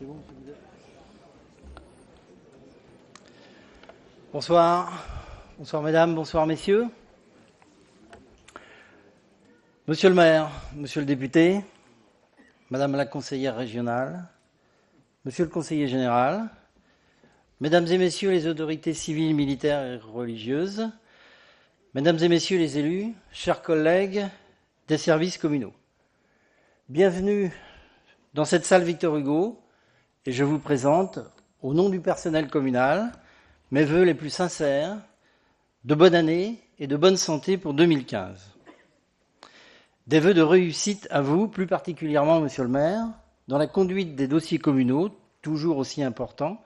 C'est bon, bonsoir. Bonsoir mesdames, bonsoir messieurs. Monsieur le maire, monsieur le député, madame la conseillère régionale, monsieur le conseiller général, mesdames et messieurs les autorités civiles, militaires et religieuses, mesdames et messieurs les élus, chers collègues des services communaux. Bienvenue dans cette salle Victor Hugo et je vous présente, au nom du personnel communal, mes vœux les plus sincères de bonne année et de bonne santé pour 2015. Des vœux de réussite à vous, plus particulièrement, monsieur le maire, dans la conduite des dossiers communaux, toujours aussi importants,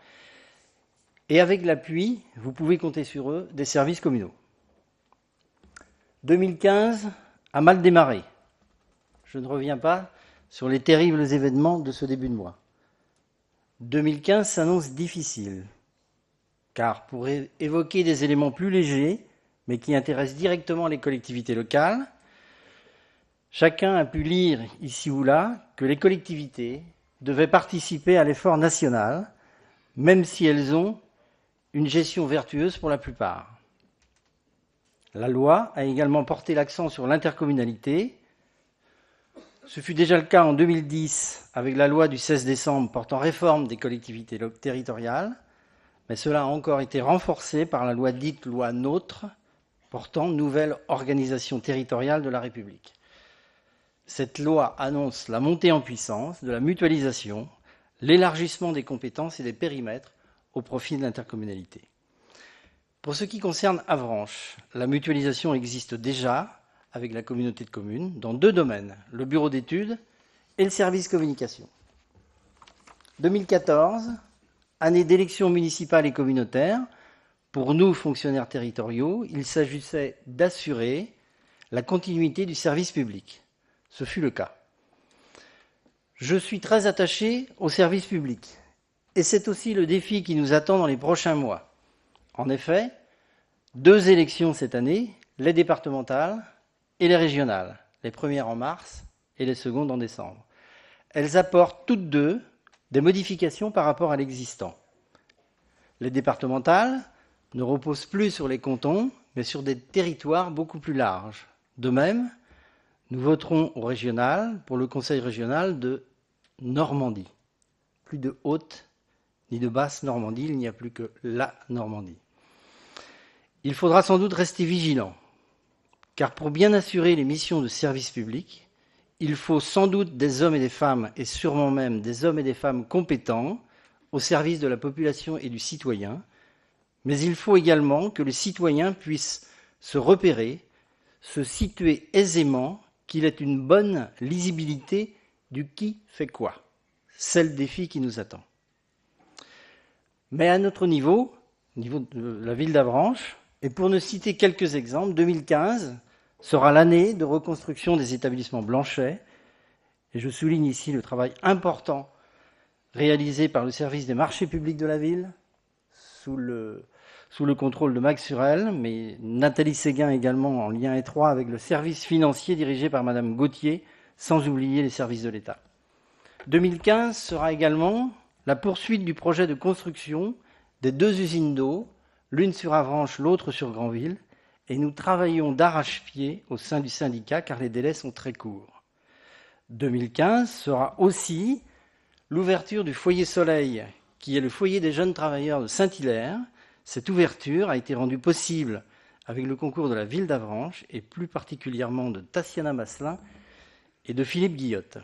et avec l'appui, vous pouvez compter sur eux, des services communaux. 2015 a mal démarré. Je ne reviens pas sur les terribles événements de ce début de mois. 2015 s'annonce difficile, car pour évoquer des éléments plus légers, mais qui intéressent directement les collectivités locales, chacun a pu lire ici ou là que les collectivités devaient participer à l'effort national, même si elles ont une gestion vertueuse pour la plupart. La loi a également porté l'accent sur l'intercommunalité. Ce fut déjà le cas en 2010 avec la loi du 16 décembre portant réforme des collectivités territoriales, mais cela a encore été renforcé par la loi dite loi NOTRe portant nouvelle organisation territoriale de la République. Cette loi annonce la montée en puissance de la mutualisation, l'élargissement des compétences et des périmètres au profit de l'intercommunalité. Pour ce qui concerne Avranches, la mutualisation existe déjà avec la communauté de communes dans deux domaines, le bureau d'études et le service communication. 2014, année d'élections municipales et communautaires, pour nous, fonctionnaires territoriaux, il s'agissait d'assurer la continuité du service public. Ce fut le cas. Je suis très attaché au service public et c'est aussi le défi qui nous attend dans les prochains mois. En effet, 2 élections cette année, les départementales et les régionales, les premières en mars et les secondes en décembre. Elles apportent toutes deux des modifications par rapport à l'existant. Les départementales ne reposent plus sur les cantons, mais sur des territoires beaucoup plus larges. De même, nous voterons au régional pour le conseil régional de Normandie. Plus de haute ni de basse Normandie, il n'y a plus que la Normandie. Il faudra sans doute rester vigilant, car pour bien assurer les missions de service public, il faut sans doute des hommes et des femmes, et sûrement même des hommes et des femmes compétents, au service de la population et du citoyen, mais il faut également que le citoyen puisse se repérer, se situer aisément, qu'il ait une bonne lisibilité du qui fait quoi. C'est le défi qui nous attend. Mais à notre niveau de la ville d'Avranches, et pour ne citer quelques exemples, 2015 sera l'année de reconstruction des établissements Blanchet, et je souligne ici le travail important réalisé par le service des marchés publics de la ville, sous le contrôle de Max Surel, mais Nathalie Séguin également en lien étroit avec le service financier dirigé par Madame Gauthier, sans oublier les services de l'État. 2015 sera également la poursuite du projet de construction des 2 usines d'eau, l'une sur Avranches, l'autre sur Granville, et nous travaillons d'arrache-pied au sein du syndicat car les délais sont très courts. 2015 sera aussi l'ouverture du foyer Soleil, qui est le foyer des jeunes travailleurs de Saint-Hilaire. Cette ouverture a été rendue possible avec le concours de la ville d'Avranches et plus particulièrement de Tassiana Masselin et de Philippe Guillotte.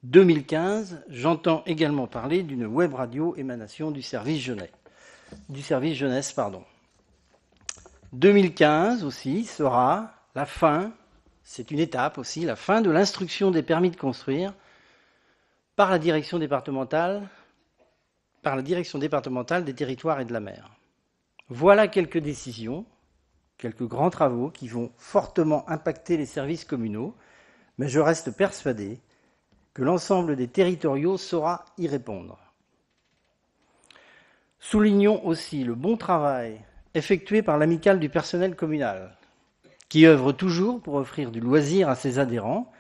2015, j'entends également parler d'une web radio émanation du service jeunesse. 2015 aussi sera la fin, c'est une étape aussi, la fin de l'instruction des permis de construire par la direction départementale des territoires et de la mer. Voilà quelques décisions, quelques grands travaux qui vont fortement impacter les services communaux, mais je reste persuadé que l'ensemble des territoriaux saura y répondre. Soulignons aussi le bon travail effectué par l'amicale du personnel communal, qui œuvre toujours pour offrir du loisir à ses adhérents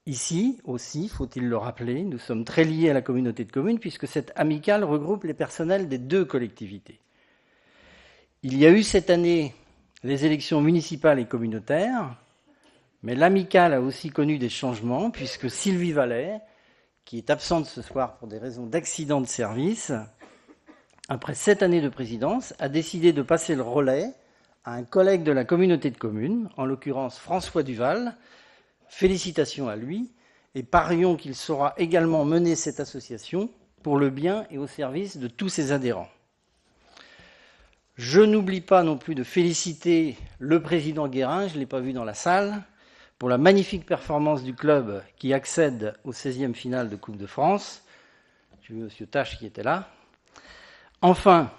Ici aussi, faut-il le rappeler, nous sommes très liés à la communauté de communes puisque cette amicale regroupe les personnels des deux collectivités. Il y a eu cette année les élections municipales et communautaires, mais l'amicale a aussi connu des changements puisque Sylvie Vallet, qui est absente ce soir pour des raisons d'accident de service, après 7 années de présidence, a décidé de passer le relais à un collègue de la communauté de communes, en l'occurrence François Duval. Félicitations à lui et parions qu'il saura également mener cette association pour le bien et au service de tous ses adhérents. Je n'oublie pas non plus de féliciter le président Guérin, je ne l'ai pas vu dans la salle, pour la magnifique performance du club qui accède au 16e finale de Coupe de France. J'ai vu M. Tache qui était là. Enfin,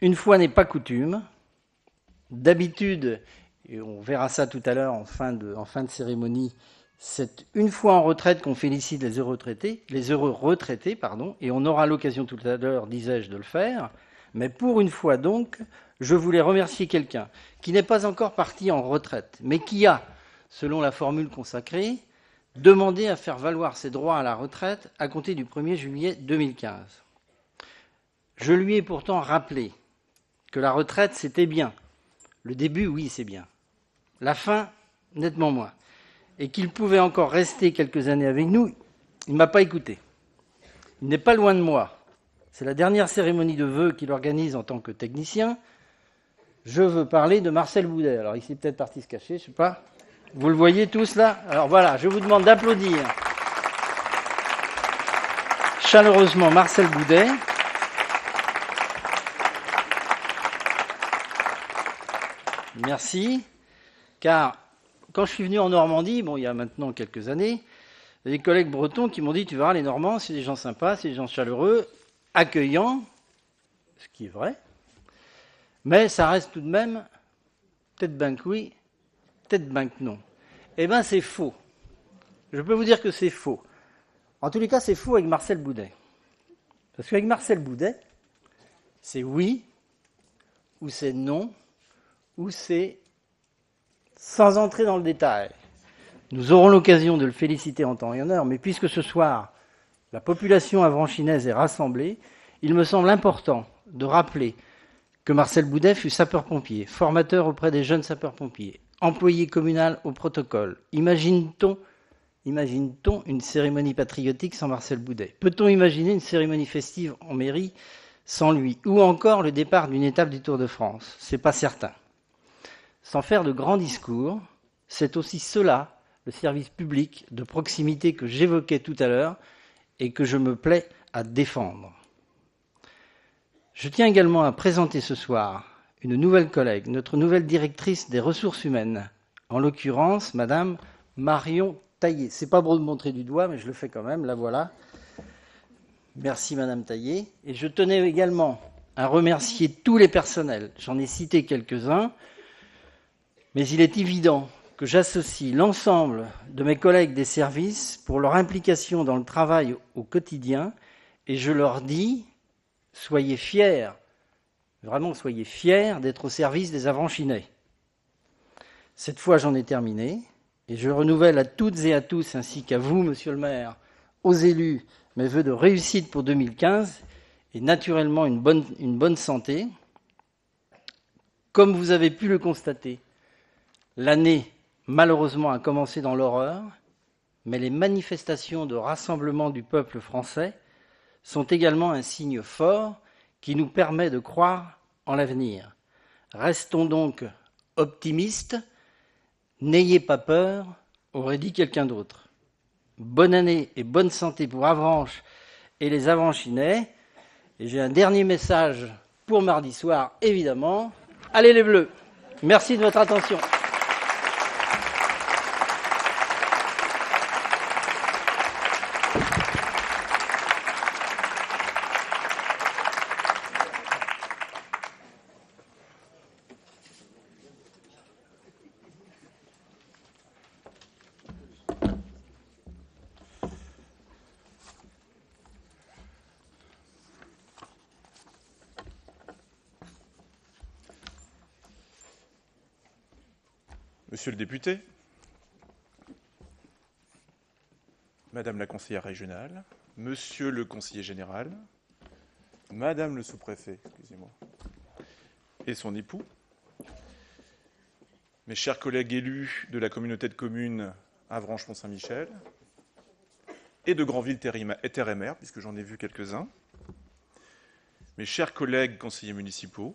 une fois n'est pas coutume, d'habitude, et on verra ça tout à l'heure en fin de cérémonie, c'est une fois en retraite qu'on félicite les heureux retraités, et on aura l'occasion tout à l'heure, disais-je, de le faire. Mais pour une fois donc, je voulais remercier quelqu'un qui n'est pas encore parti en retraite, mais qui a, selon la formule consacrée, demandé à faire valoir ses droits à la retraite à compter du 1er juillet 2015. Je lui ai pourtant rappelé que la retraite, c'était bien. Le début, oui, c'est bien. La fin, nettement moins. Et qu'il pouvait encore rester quelques années avec nous, il ne m'a pas écouté. Il n'est pas loin de moi. C'est la dernière cérémonie de vœux qu'il organise en tant que technicien. Je veux parler de Marcel Boudet. Alors, il s'est peut-être parti se cacher, je ne sais pas. Vous le voyez tous là? Alors voilà, je vous demande d'applaudir chaleureusement Marcel Boudet. Merci. Car quand je suis venu en Normandie, il y a maintenant quelques années, il y a des collègues bretons qui m'ont dit, tu verras, les Normands, c'est des gens sympas, c'est des gens chaleureux, accueillants, ce qui est vrai, mais ça reste tout de même, peut-être ben que oui, peut-être ben que non. Eh bien, c'est faux. Je peux vous dire que c'est faux. En tous les cas, c'est faux avec Marcel Boudet. Parce qu'avec Marcel Boudet, c'est oui, ou c'est non, ou c'est sans entrer dans le détail. Nous aurons l'occasion de le féliciter en temps et en heure, mais puisque ce soir, la population avranchinaise est rassemblée, il me semble important de rappeler que Marcel Boudet fut sapeur-pompier, formateur auprès des jeunes sapeurs-pompiers, employé communal au protocole. Imagine-t-on une cérémonie patriotique sans Marcel Boudet? Peut-on imaginer une cérémonie festive en mairie sans lui? Ou encore le départ d'une étape du Tour de France? C'est pas certain. Sans faire de grands discours, c'est aussi cela, le service public de proximité que j'évoquais tout à l'heure et que je me plais à défendre. Je tiens également à présenter ce soir une nouvelle collègue, notre nouvelle directrice des ressources humaines, en l'occurrence Madame Marion Taillé. C'est pas pour me montrer du doigt, mais je le fais quand même, la voilà. Merci Madame Taillé. Et je tenais également à remercier tous les personnels. J'en ai cité quelques-uns, mais il est évident que j'associe l'ensemble de mes collègues des services pour leur implication dans le travail au quotidien, et je leur dis, soyez fiers, vraiment soyez fiers d'être au service des Avranchinais. Cette fois, j'en ai terminé, et je renouvelle à toutes et à tous, ainsi qu'à vous, Monsieur le maire, aux élus, mes vœux de réussite pour 2015, et naturellement une bonne santé. Comme vous avez pu le constater, l'année, malheureusement, a commencé dans l'horreur, mais les manifestations de rassemblement du peuple français sont également un signe fort qui nous permet de croire en l'avenir. Restons donc optimistes, n'ayez pas peur, aurait dit quelqu'un d'autre. Bonne année et bonne santé pour Avranches et les Avranchinais. Et j'ai un dernier message pour mardi soir, évidemment. Allez les Bleus! Merci de votre attention. Monsieur le député, Madame la conseillère régionale, Monsieur le conseiller général, Madame le sous-préfet, excusez-moi, et son époux, mes chers collègues élus de la communauté de communes Avranches-Mont-Saint-Michel et de Granville-Terre-et-Mer, puisque j'en ai vu quelques-uns, mes chers collègues conseillers municipaux,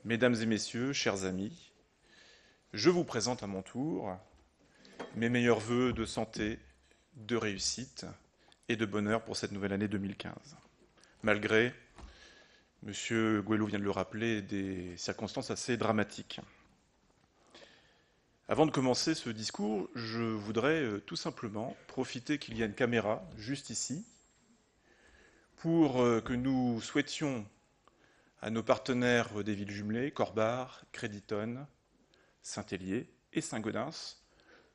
mesdames et messieurs, chers amis, je vous présente à mon tour mes meilleurs vœux de santé, de réussite et de bonheur pour cette nouvelle année 2015. Malgré, M. Gouello vient de le rappeler, des circonstances assez dramatiques. Avant de commencer ce discours, je voudrais tout simplement profiter qu'il y a une caméra juste ici pour que nous souhaitions à nos partenaires des villes jumelées, Corbar, Créditonne, Saint-Hélier et Saint-Gaudens,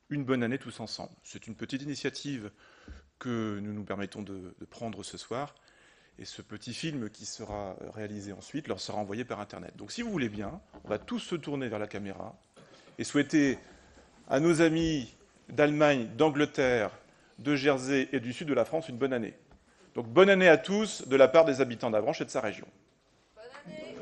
une bonne année tous ensemble. C'est une petite initiative que nous nous permettons de prendre ce soir, et ce petit film qui sera réalisé ensuite leur sera envoyé par Internet. Donc si vous voulez bien, on va tous se tourner vers la caméra et souhaiter à nos amis d'Allemagne, d'Angleterre, de Jersey et du sud de la France une bonne année. Donc bonne année à tous de la part des habitants d'Avranches et de sa région. Bonne année.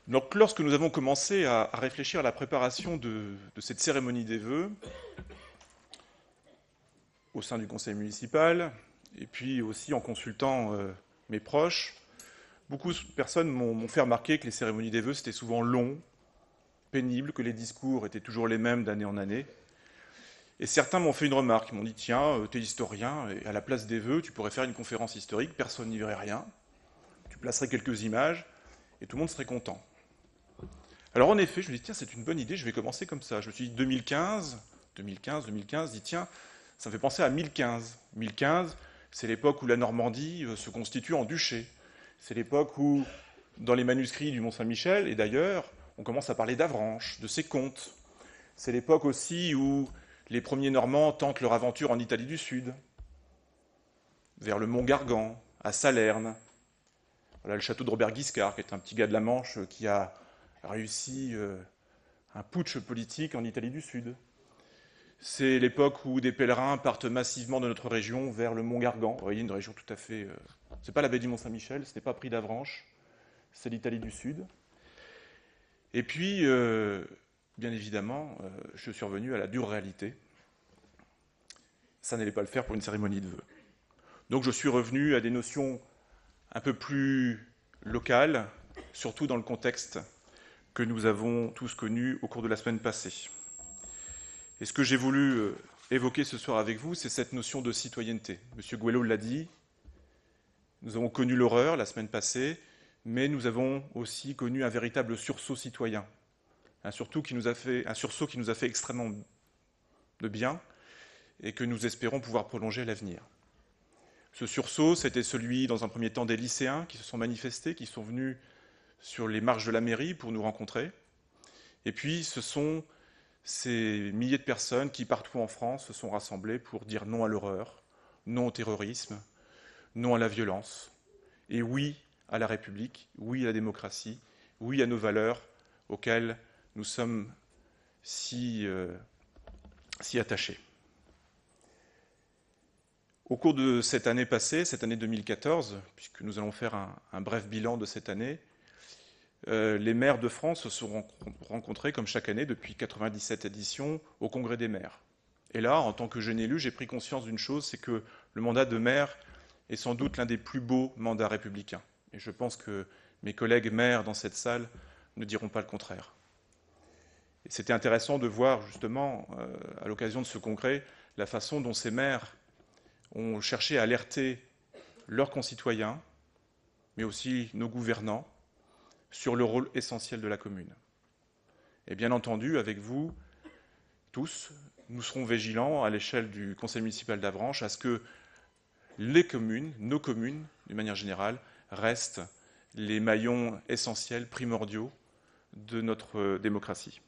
Donc, lorsque nous avons commencé à réfléchir à la préparation de cette cérémonie des vœux, au sein du conseil municipal, et puis aussi en consultant mes proches, beaucoup de personnes m'ont fait remarquer que les cérémonies des vœux, c'était souvent long, pénible, que les discours étaient toujours les mêmes d'année en année. Et certains m'ont fait une remarque, ils m'ont dit « Tiens, t'es historien, et à la place des vœux, tu pourrais faire une conférence historique, personne n'y verrait rien, tu placerais quelques images, et tout le monde serait content. » Alors en effet, je me dis, tiens, c'est une bonne idée, je vais commencer comme ça. Je me suis dit 2015, je dis, tiens, ça me fait penser à 1015. 1015, c'est l'époque où la Normandie se constitue en duché. C'est l'époque où, dans les manuscrits du Mont-Saint-Michel, et d'ailleurs, on commence à parler d'Avranches, de ses comtes. C'est l'époque aussi où les premiers Normands tentent leur aventure en Italie du Sud, vers le Mont Gargan, à Salerne. Voilà le château de Robert Guiscard, qui est un petit gars de la Manche qui a réussi un putsch politique en Italie du Sud. C'est l'époque où des pèlerins partent massivement de notre région vers le Mont Gargan. Vous voyez, une région tout à fait... c'est pas la baie du Mont-Saint-Michel, ce n'est pas Prix d'Avranches, c'est l'Italie du Sud. Et puis, bien évidemment, je suis revenu à la dure réalité. Ça n'allait pas le faire pour une cérémonie de vœux. Donc je suis revenu à des notions un peu plus locales, surtout dans le contexte que nous avons tous connus au cours de la semaine passée. Et ce que j'ai voulu évoquer ce soir avec vous, c'est cette notion de citoyenneté. M. Gouello l'a dit, nous avons connu l'horreur la semaine passée, mais nous avons aussi connu un véritable sursaut citoyen, un sursaut qui nous a fait extrêmement de bien et que nous espérons pouvoir prolonger à l'avenir. Ce sursaut, c'était celui, dans un premier temps, des lycéens qui se sont manifestés, qui sont venus sur les marches de la mairie pour nous rencontrer. Et puis, ce sont ces milliers de personnes qui, partout en France, se sont rassemblées pour dire non à l'horreur, non au terrorisme, non à la violence, et oui à la République, oui à la démocratie, oui à nos valeurs auxquelles nous sommes si attachés. Au cours de cette année passée, cette année 2014, puisque nous allons faire un bref bilan de cette année, les maires de France se sont rencontrés, comme chaque année, depuis 97 éditions, au Congrès des maires. Et là, en tant que jeune élu, j'ai pris conscience d'une chose, c'est que le mandat de maire est sans doute l'un des plus beaux mandats républicains. Et je pense que mes collègues maires dans cette salle ne diront pas le contraire. Et c'était intéressant de voir, justement, à l'occasion de ce congrès, la façon dont ces maires ont cherché à alerter leurs concitoyens, mais aussi nos gouvernants, sur le rôle essentiel de la commune. Et bien entendu, avec vous tous, nous serons vigilants à l'échelle du conseil municipal d'Avranches à ce que les communes, nos communes, d'une manière générale, restent les maillons essentiels, primordiaux de notre démocratie.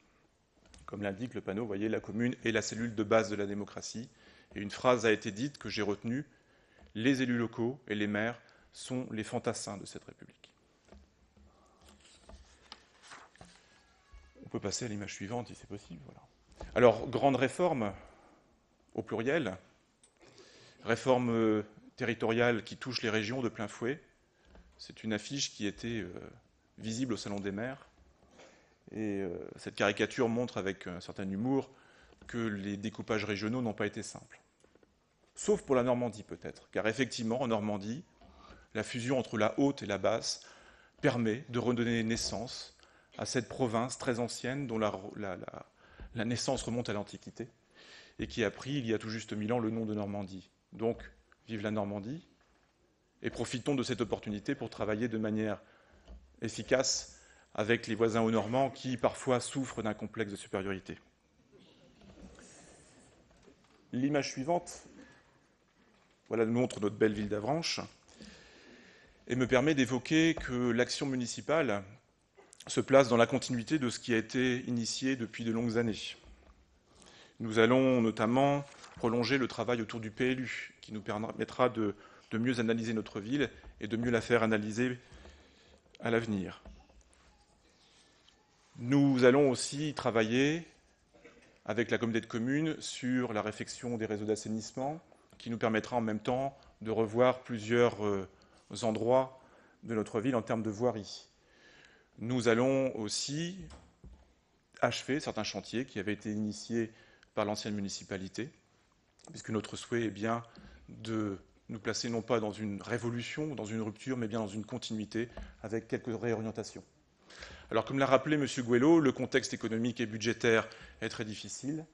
Comme l'indique le panneau, vous voyez, la commune est la cellule de base de la démocratie. Et une phrase a été dite que j'ai retenue, les élus locaux et les maires sont les fantassins de cette République. On peut passer à l'image suivante si c'est possible. Voilà. Alors, grande réforme, au pluriel, réforme territoriale qui touche les régions de plein fouet. C'est une affiche qui était visible au Salon des maires. Et cette caricature montre avec un certain humour que les découpages régionaux n'ont pas été simples. Sauf pour la Normandie peut-être, car effectivement, en Normandie, la fusion entre la haute et la basse permet de redonner naissance à cette province très ancienne dont la naissance remonte à l'Antiquité et qui a pris, il y a tout juste 1000 ans, le nom de Normandie. Donc, vive la Normandie, et profitons de cette opportunité pour travailler de manière efficace avec les voisins aux Normands qui, parfois, souffrent d'un complexe de supériorité. L'image suivante, voilà, nous montre notre belle ville d'Avranches et me permet d'évoquer que l'action municipale se place dans la continuité de ce qui a été initié depuis de longues années. Nous allons notamment prolonger le travail autour du PLU, qui nous permettra de mieux analyser notre ville et de mieux la faire analyser à l'avenir. Nous allons aussi travailler avec la communauté de communes sur la réfection des réseaux d'assainissement, qui nous permettra en même temps de revoir plusieurs endroits de notre ville en termes de voirie. Nous allons aussi achever certains chantiers qui avaient été initiés par l'ancienne municipalité, puisque notre souhait est bien de nous placer non pas dans une révolution, dans une rupture, mais bien dans une continuité avec quelques réorientations. Alors, comme l'a rappelé M. Gouello, le contexte économique et budgétaire est très difficile,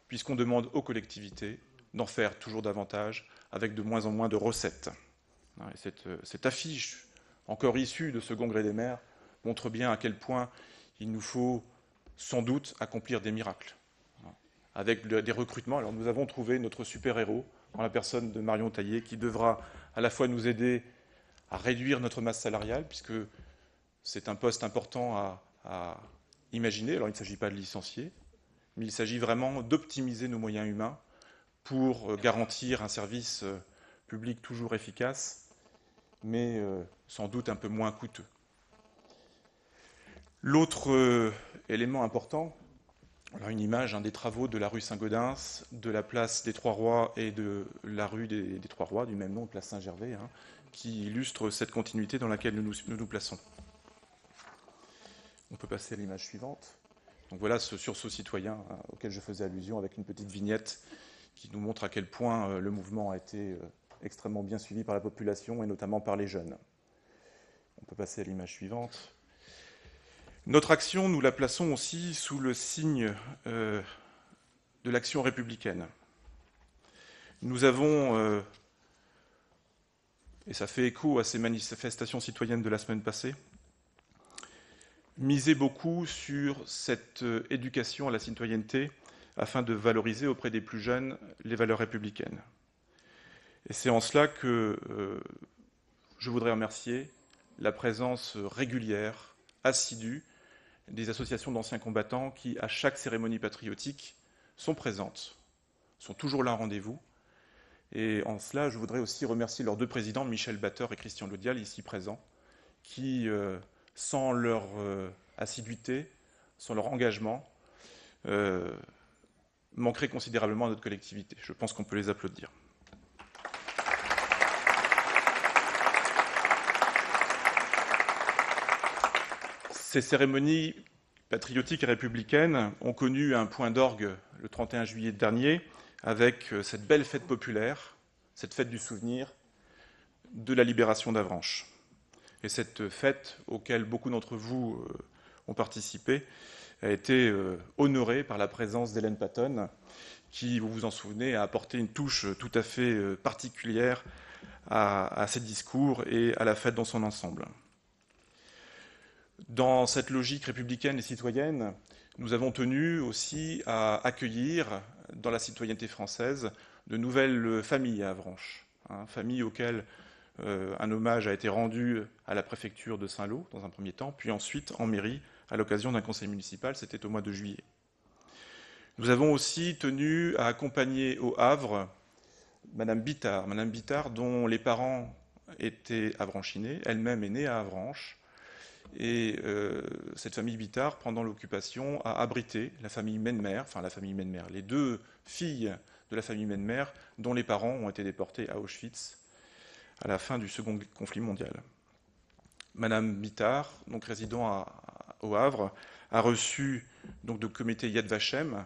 puisqu'on demande aux collectivités d'en faire toujours davantage, avec de moins en moins de recettes. Et cette affiche, encore issue de ce congrès des maires, montre bien à quel point il nous faut sans doute accomplir des miracles. Avec des recrutements, alors nous avons trouvé notre super-héros en la personne de Marion Taillé, qui devra à la fois nous aider à réduire notre masse salariale, puisque c'est un poste important à imaginer. Alors il ne s'agit pas de licencier, mais il s'agit vraiment d'optimiser nos moyens humains pour garantir un service public toujours efficace, mais sans doute un peu moins coûteux. L'autre élément important, alors une image des travaux de la rue Saint-Gaudens, de la place des Trois-Rois et de la rue des Trois-Rois, du même nom, place Saint-Gervais, qui illustre cette continuité dans laquelle nous nous plaçons. On peut passer à l'image suivante. Donc voilà ce sursaut citoyen auquel je faisais allusion avec une petite vignette qui nous montre à quel point le mouvement a été extrêmement bien suivi par la population et notamment par les jeunes. On peut passer à l'image suivante. Notre action, nous la plaçons aussi sous le signe de l'action républicaine. Nous avons, et ça fait écho à ces manifestations citoyennes de la semaine passée, misé beaucoup sur cette éducation à la citoyenneté afin de valoriser auprès des plus jeunes les valeurs républicaines. Et c'est en cela que je voudrais remercier la présence régulière, assidue, des associations d'anciens combattants qui, à chaque cérémonie patriotique, sont présentes, sont toujours là en rendez-vous. Et en cela, je voudrais aussi remercier leurs deux présidents, Michel Batteur et Christian Laudial, ici présents, qui, sans leur assiduité, sans leur engagement, manqueraient considérablement à notre collectivité. Je pense qu'on peut les applaudir. Ces cérémonies patriotiques et républicaines ont connu un point d'orgue le 31 juillet dernier avec cette belle fête populaire, cette fête du souvenir de la libération d'Avranches. Et cette fête, auquel beaucoup d'entre vous ont participé, a été honorée par la présence d'Hélène Patton, qui, vous vous en souvenez, a apporté une touche tout à fait particulière à ces discours et à la fête dans son ensemble. Dans cette logique républicaine et citoyenne, nous avons tenu aussi à accueillir, dans la citoyenneté française, de nouvelles familles à Avranches, familles auxquelles un hommage a été rendu à la préfecture de Saint-Lô, dans un premier temps, puis ensuite en mairie, à l'occasion d'un conseil municipal, c'était au mois de juillet. Nous avons aussi tenu à accompagner au Havre Madame Bittard, dont les parents était avranchinée, elle-même est née à Avranches. Et cette famille Bittard, pendant l'occupation, a abrité la famille Mennemer, les deux filles de la famille Mennemer, dont les parents ont été déportés à Auschwitz à la fin du second conflit mondial. Madame Bittard, donc résidant au Havre, a reçu donc de comité Yad Vashem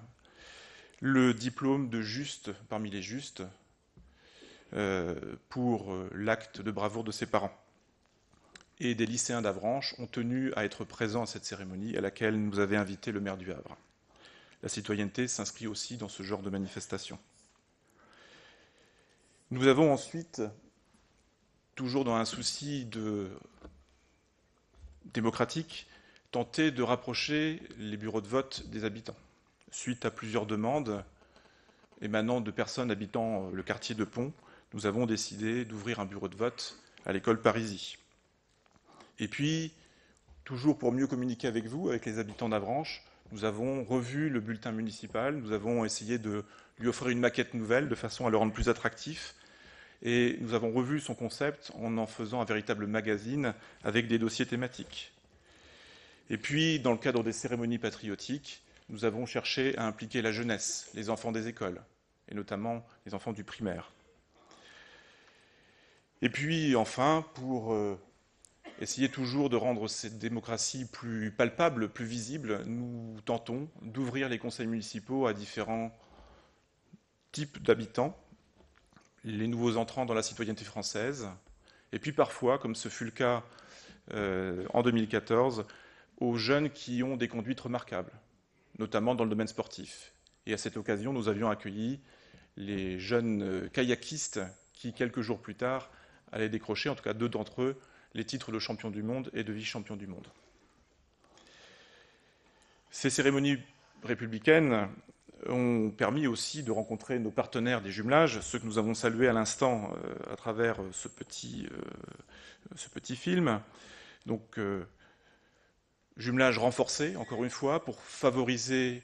le diplôme de juste parmi les justes pour l'acte de bravoure de ses parents. Et des lycéens d'Avranches ont tenu à être présents à cette cérémonie à laquelle nous avait invité le maire du Havre. La citoyenneté s'inscrit aussi dans ce genre de manifestation. Nous avons ensuite, toujours dans un souci démocratique, tenté de rapprocher les bureaux de vote des habitants. Suite à plusieurs demandes émanant de personnes habitant le quartier de Pont, nous avons décidé d'ouvrir un bureau de vote à l'école Parisis. Et puis, toujours pour mieux communiquer avec vous, avec les habitants d'Avranches, nous avons revu le bulletin municipal, nous avons essayé de lui offrir une maquette nouvelle de façon à le rendre plus attractif. Et nous avons revu son concept en faisant un véritable magazine avec des dossiers thématiques. Et puis, dans le cadre des cérémonies patriotiques, nous avons cherché à impliquer la jeunesse, les enfants des écoles, et notamment les enfants du primaire. Et puis, enfin, pour essayer toujours de rendre cette démocratie plus palpable, plus visible, nous tentons d'ouvrir les conseils municipaux à différents types d'habitants, les nouveaux entrants dans la citoyenneté française, et puis parfois, comme ce fut le cas en 2014, aux jeunes qui ont des conduites remarquables, notamment dans le domaine sportif. Et à cette occasion, nous avions accueilli les jeunes kayakistes qui, quelques jours plus tard, allaient décrocher, en tout cas 2 d'entre eux, les titres de champion du monde et de vice-champion du monde. Ces cérémonies républicaines ont permis aussi de rencontrer nos partenaires des jumelages, ceux que nous avons salués à l'instant à travers ce petit film. Donc, jumelage renforcé, encore une fois, pour favoriser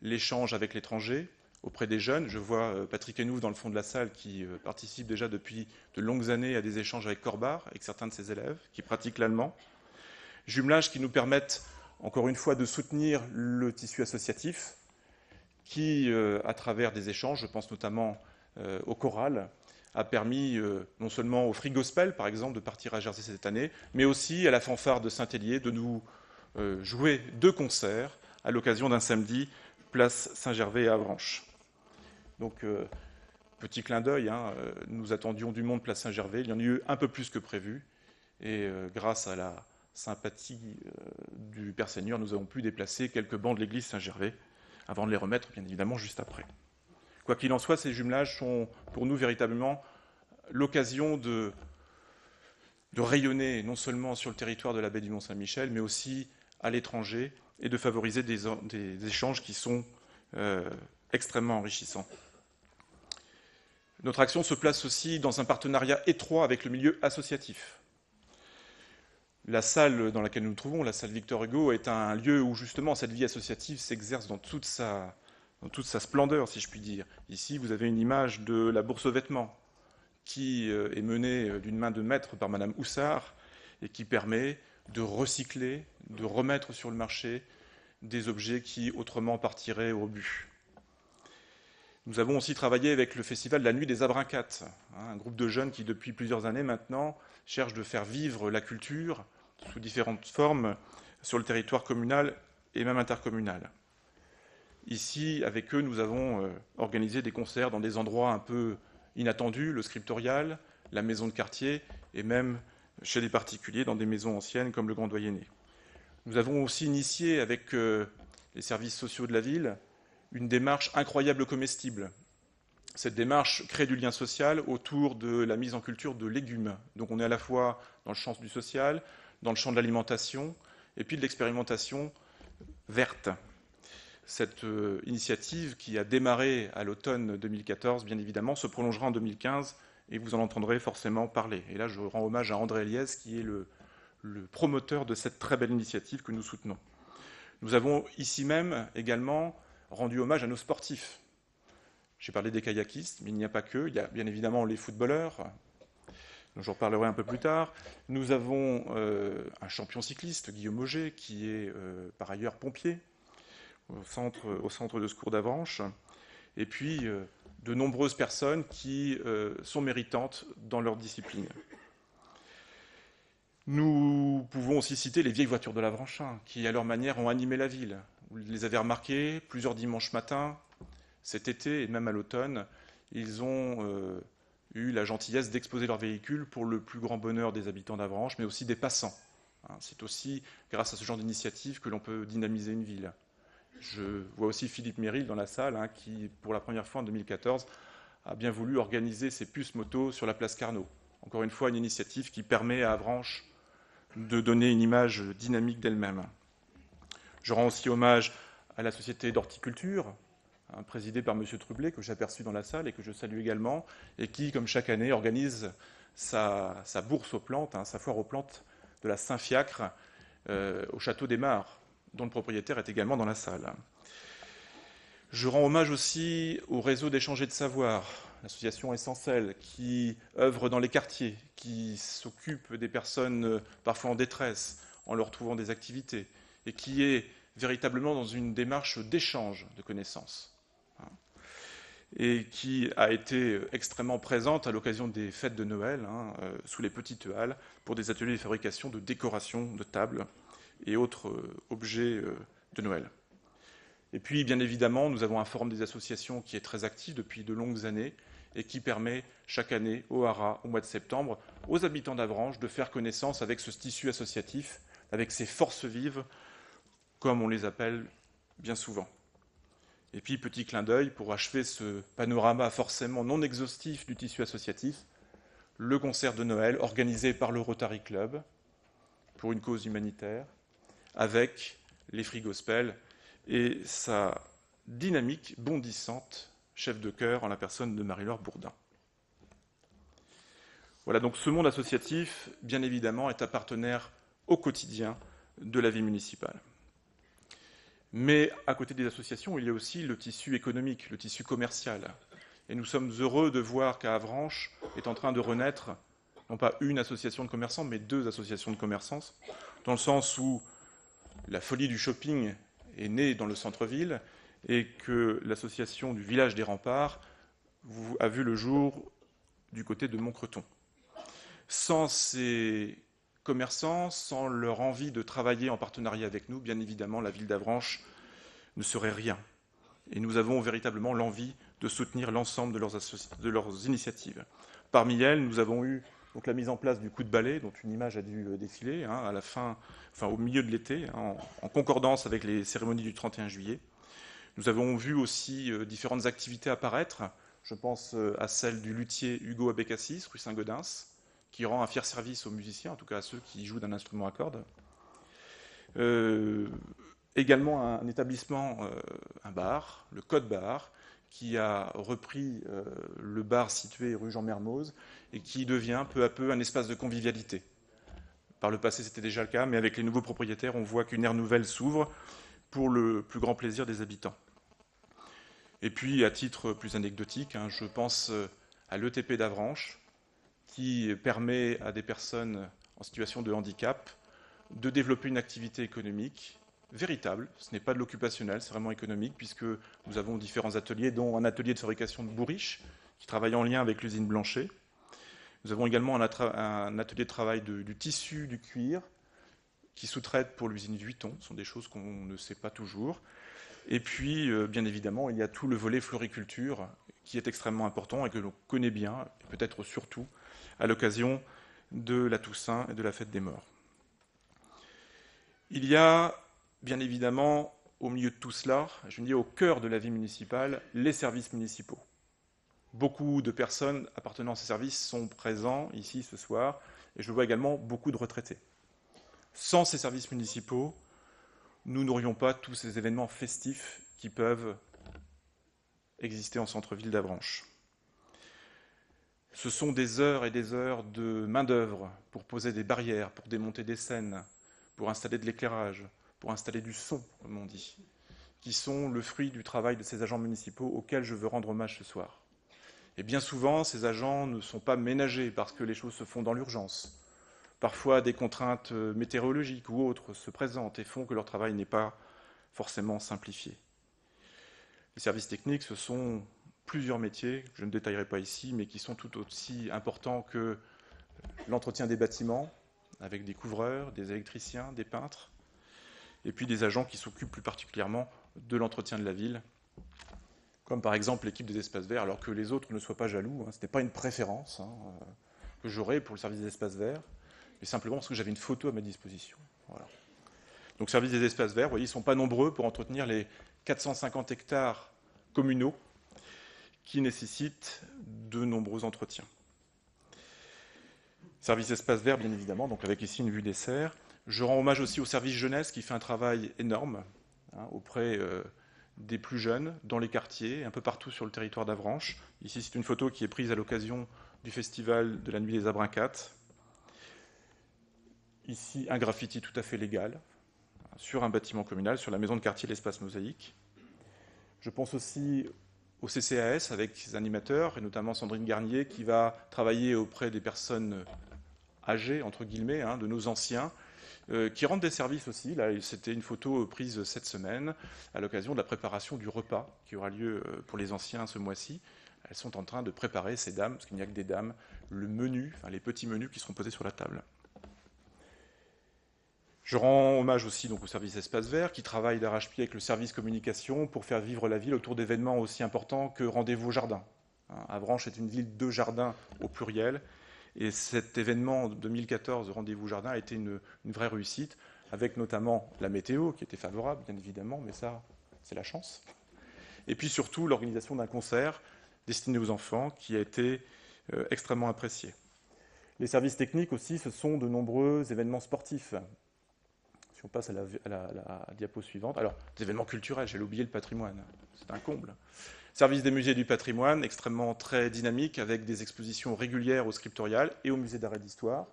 l'échange avec l'étranger auprès des jeunes. Je vois Patrick Henouf dans le fond de la salle qui participe déjà depuis de longues années à des échanges avec Corbard, avec certains de ses élèves qui pratiquent l'allemand. Jumelages qui nous permettent, encore une fois, de soutenir le tissu associatif qui, à travers des échanges, je pense notamment au choral, a permis non seulement au Free Gospel, par exemple, de partir à Jersey cette année, mais aussi à la fanfare de Saint-Hélier de nous jouer 2 concerts à l'occasion d'un samedi, place Saint-Gervais à Avranches. Donc, petit clin d'œil, nous attendions du monde place Saint-Gervais, il y en a eu un peu plus que prévu, et grâce à la sympathie du Père Seigneur, nous avons pu déplacer quelques bancs de l'église Saint-Gervais, avant de les remettre, bien évidemment, juste après. Quoi qu'il en soit, ces jumelages sont pour nous véritablement l'occasion de rayonner non seulement sur le territoire de la baie du Mont-Saint-Michel, mais aussi à l'étranger, et de favoriser des échanges qui sont extrêmement enrichissants. Notre action se place aussi dans un partenariat étroit avec le milieu associatif. La salle dans laquelle nous nous trouvons, la salle Victor Hugo, est un lieu où justement cette vie associative s'exerce dans toute sa splendeur, si je puis dire. Ici, vous avez une image de la bourse aux vêtements qui est menée d'une main de maître par Madame Houssard et qui permet de recycler, de remettre sur le marché des objets qui autrement partiraient au rebut. Nous avons aussi travaillé avec le festival de la Nuit des Abrinquates, un groupe de jeunes qui, depuis plusieurs années maintenant, cherchent de faire vivre la culture sous différentes formes sur le territoire communal et même intercommunal. Ici, avec eux, nous avons organisé des concerts dans des endroits un peu inattendus, le scriptorial, la maison de quartier, et même chez des particuliers dans des maisons anciennes comme le Grand Doyenné. Nous avons aussi initié avec les services sociaux de la ville une démarche incroyable comestible. Cette démarche crée du lien social autour de la mise en culture de légumes. Donc on est à la fois dans le champ du social, dans le champ de l'alimentation, et puis de l'expérimentation verte. Cette initiative qui a démarré à l'automne 2014, bien évidemment, se prolongera en 2015, et vous en entendrez forcément parler. Et là, je rends hommage à André Eliès, qui est le promoteur de cette très belle initiative que nous soutenons. Nous avons ici même également rendu hommage à nos sportifs. J'ai parlé des kayakistes, mais il n'y a pas que. Il y a bien évidemment les footballeurs, dont je reparlerai un peu plus tard. Nous avons un champion cycliste, Guillaume Auger, qui est par ailleurs pompier au centre de secours d'Avranches. Et puis, de nombreuses personnes qui sont méritantes dans leur discipline. Nous pouvons aussi citer les vieilles voitures de l'Avranchin, qui, à leur manière, ont animé la ville. Vous les avez remarquées plusieurs dimanches matins, cet été et même à l'automne. Ils ont eu la gentillesse d'exposer leurs véhicules pour le plus grand bonheur des habitants d'Avranches, mais aussi des passants. C'est aussi grâce à ce genre d'initiative que l'on peut dynamiser une ville. Je vois aussi Philippe Méril dans la salle, qui, pour la première fois en 2014, a bien voulu organiser ses puces moto sur la place Carnot. Encore une fois, une initiative qui permet à Avranches de donner une image dynamique d'elle-même. Je rends aussi hommage à la société d'horticulture, présidée par M. Trublet, que j'ai aperçu dans la salle et que je salue également, et qui, comme chaque année, organise sa bourse aux plantes, sa foire aux plantes de la Saint-Fiacre au château des Mares, dont le propriétaire est également dans la salle. Je rends hommage aussi au réseau d'échange de savoir, l'association Essentielle, qui œuvre dans les quartiers, qui s'occupe des personnes parfois en détresse, en leur trouvant des activités, et qui est véritablement dans une démarche d'échange de connaissances, et qui a été extrêmement présente à l'occasion des fêtes de Noël, sous les petites halles, pour des ateliers de fabrication de décorations de tables et autres objets de Noël. Et puis, bien évidemment, nous avons un forum des associations qui est très actif depuis de longues années et qui permet chaque année, au Haras, au mois de septembre, aux habitants d'Avranches de faire connaissance avec ce tissu associatif, avec ces forces vives, comme on les appelle bien souvent. Et puis, petit clin d'œil, pour achever ce panorama forcément non exhaustif du tissu associatif, le concert de Noël organisé par le Rotary Club pour une cause humanitaire, avec les Free Gospel et sa dynamique bondissante chef de chœur en la personne de Marie-Laure Bourdin. Voilà, donc ce monde associatif, bien évidemment, est un partenaire au quotidien de la vie municipale. Mais à côté des associations, il y a aussi le tissu économique, le tissu commercial. Et nous sommes heureux de voir qu'Avranches est en train de renaître, non pas une association de commerçants, mais 2 associations de commerçants, dans le sens où la folie du shopping est née dans le centre-ville et que l'association du village des Remparts a vu le jour du côté de Montcreton. Sans ces commerçants, sans leur envie de travailler en partenariat avec nous, bien évidemment, la ville d'Avranches ne serait rien. Et nous avons véritablement l'envie de soutenir l'ensemble de leurs initiatives. Parmi elles, nous avons eu donc la mise en place du coup de balai, dont une image a dû défiler à la fin, au milieu de l'été, en concordance avec les cérémonies du 31 juillet. Nous avons vu aussi différentes activités apparaître. Je pense à celle du luthier Hugo Abécassis, rue Saint-Gaudens, qui rend un fier service aux musiciens, en tout cas à ceux qui jouent d'un instrument à cordes. Également un établissement, un bar, le Code Bar, qui a repris le bar situé rue Jean Mermoz et qui devient peu à peu un espace de convivialité. Par le passé, c'était déjà le cas, mais avec les nouveaux propriétaires, on voit qu'une ère nouvelle s'ouvre pour le plus grand plaisir des habitants. Et puis, à titre plus anecdotique, je pense à l'ETP d'Avranches, qui permet à des personnes en situation de handicap de développer une activité économique véritable. Ce n'est pas de l'occupationnel, c'est vraiment économique, puisque nous avons différents ateliers, dont un atelier de fabrication de bourriches, qui travaille en lien avec l'usine Blanchet. Nous avons également un atelier de travail du tissu, du cuir, qui sous-traite pour l'usine Vuitton. Ce sont des choses qu'on ne sait pas toujours. Et puis, bien évidemment, il y a tout le volet floriculture, qui est extrêmement important et que l'on connaît bien, peut-être surtout à l'occasion de la Toussaint et de la Fête des Morts. Il y a, bien évidemment, au milieu de tout cela, je me dis au cœur de la vie municipale, les services municipaux. Beaucoup de personnes appartenant à ces services sont présents ici ce soir, et je vois également beaucoup de retraités. Sans ces services municipaux, nous n'aurions pas tous ces événements festifs qui peuvent exister en centre-ville d'Avranches. Ce sont des heures et des heures de main-d'œuvre pour poser des barrières, pour démonter des scènes, pour installer de l'éclairage, pour installer du son, comme on dit, qui sont le fruit du travail de ces agents municipaux auxquels je veux rendre hommage ce soir. Et bien souvent, ces agents ne sont pas ménagés parce que les choses se font dans l'urgence. Parfois, des contraintes météorologiques ou autres se présentent et font que leur travail n'est pas forcément simplifié. Les services techniques, ce sont plusieurs métiers, que je ne détaillerai pas ici, mais qui sont tout aussi importants que l'entretien des bâtiments, avec des couvreurs, des électriciens, des peintres, et puis des agents qui s'occupent plus particulièrement de l'entretien de la ville, comme par exemple l'équipe des espaces verts, alors que les autres ne soient pas jaloux. Ce n'est pas une préférence que j'aurais pour le service des espaces verts, mais simplement parce que j'avais une photo à ma disposition. Voilà. Donc, service des espaces verts, vous voyez, ils ne sont pas nombreux pour entretenir les 450 hectares communaux qui nécessitent de nombreux entretiens. Service espaces verts, bien évidemment, donc avec ici une vue des serres. Je rends hommage aussi au service jeunesse qui fait un travail énorme auprès des plus jeunes dans les quartiers, un peu partout sur le territoire d'Avranches. Ici, c'est une photo qui est prise à l'occasion du festival de la Nuit des Abrinquates. Ici, un graffiti tout à fait légal sur un bâtiment communal, sur la maison de quartier de l'Espace Mosaïque. Je pense aussi au CCAS avec ses animateurs, et notamment Sandrine Garnier, qui va travailler auprès des personnes âgées, entre guillemets, de nos anciens, qui rendent des services aussi. Là, c'était une photo prise cette semaine à l'occasion de la préparation du repas qui aura lieu pour les anciens ce mois-ci. Elles sont en train de préparer, ces dames, parce qu'il n'y a que des dames, le menu, les petits menus qui seront posés sur la table. Je rends hommage aussi donc, au service Espace Vert qui travaille d'arrache-pied avec le service communication pour faire vivre la ville autour d'événements aussi importants que Rendez-vous au Jardin. Avranches est une ville de jardins au pluriel. Et cet événement 2014 de Rendez-vous au Jardin a été une vraie réussite, avec notamment la météo qui était favorable, bien évidemment, mais ça, c'est la chance. Et puis surtout l'organisation d'un concert destiné aux enfants qui a été extrêmement apprécié. Les services techniques aussi, ce sont de nombreux événements sportifs. Si on passe à la diapo suivante. Alors, des événements culturels, j'ai oublié le patrimoine, c'est un comble. Service des musées du patrimoine, extrêmement très dynamique, avec des expositions régulières au Scriptorial et au musée d'art et d'histoire.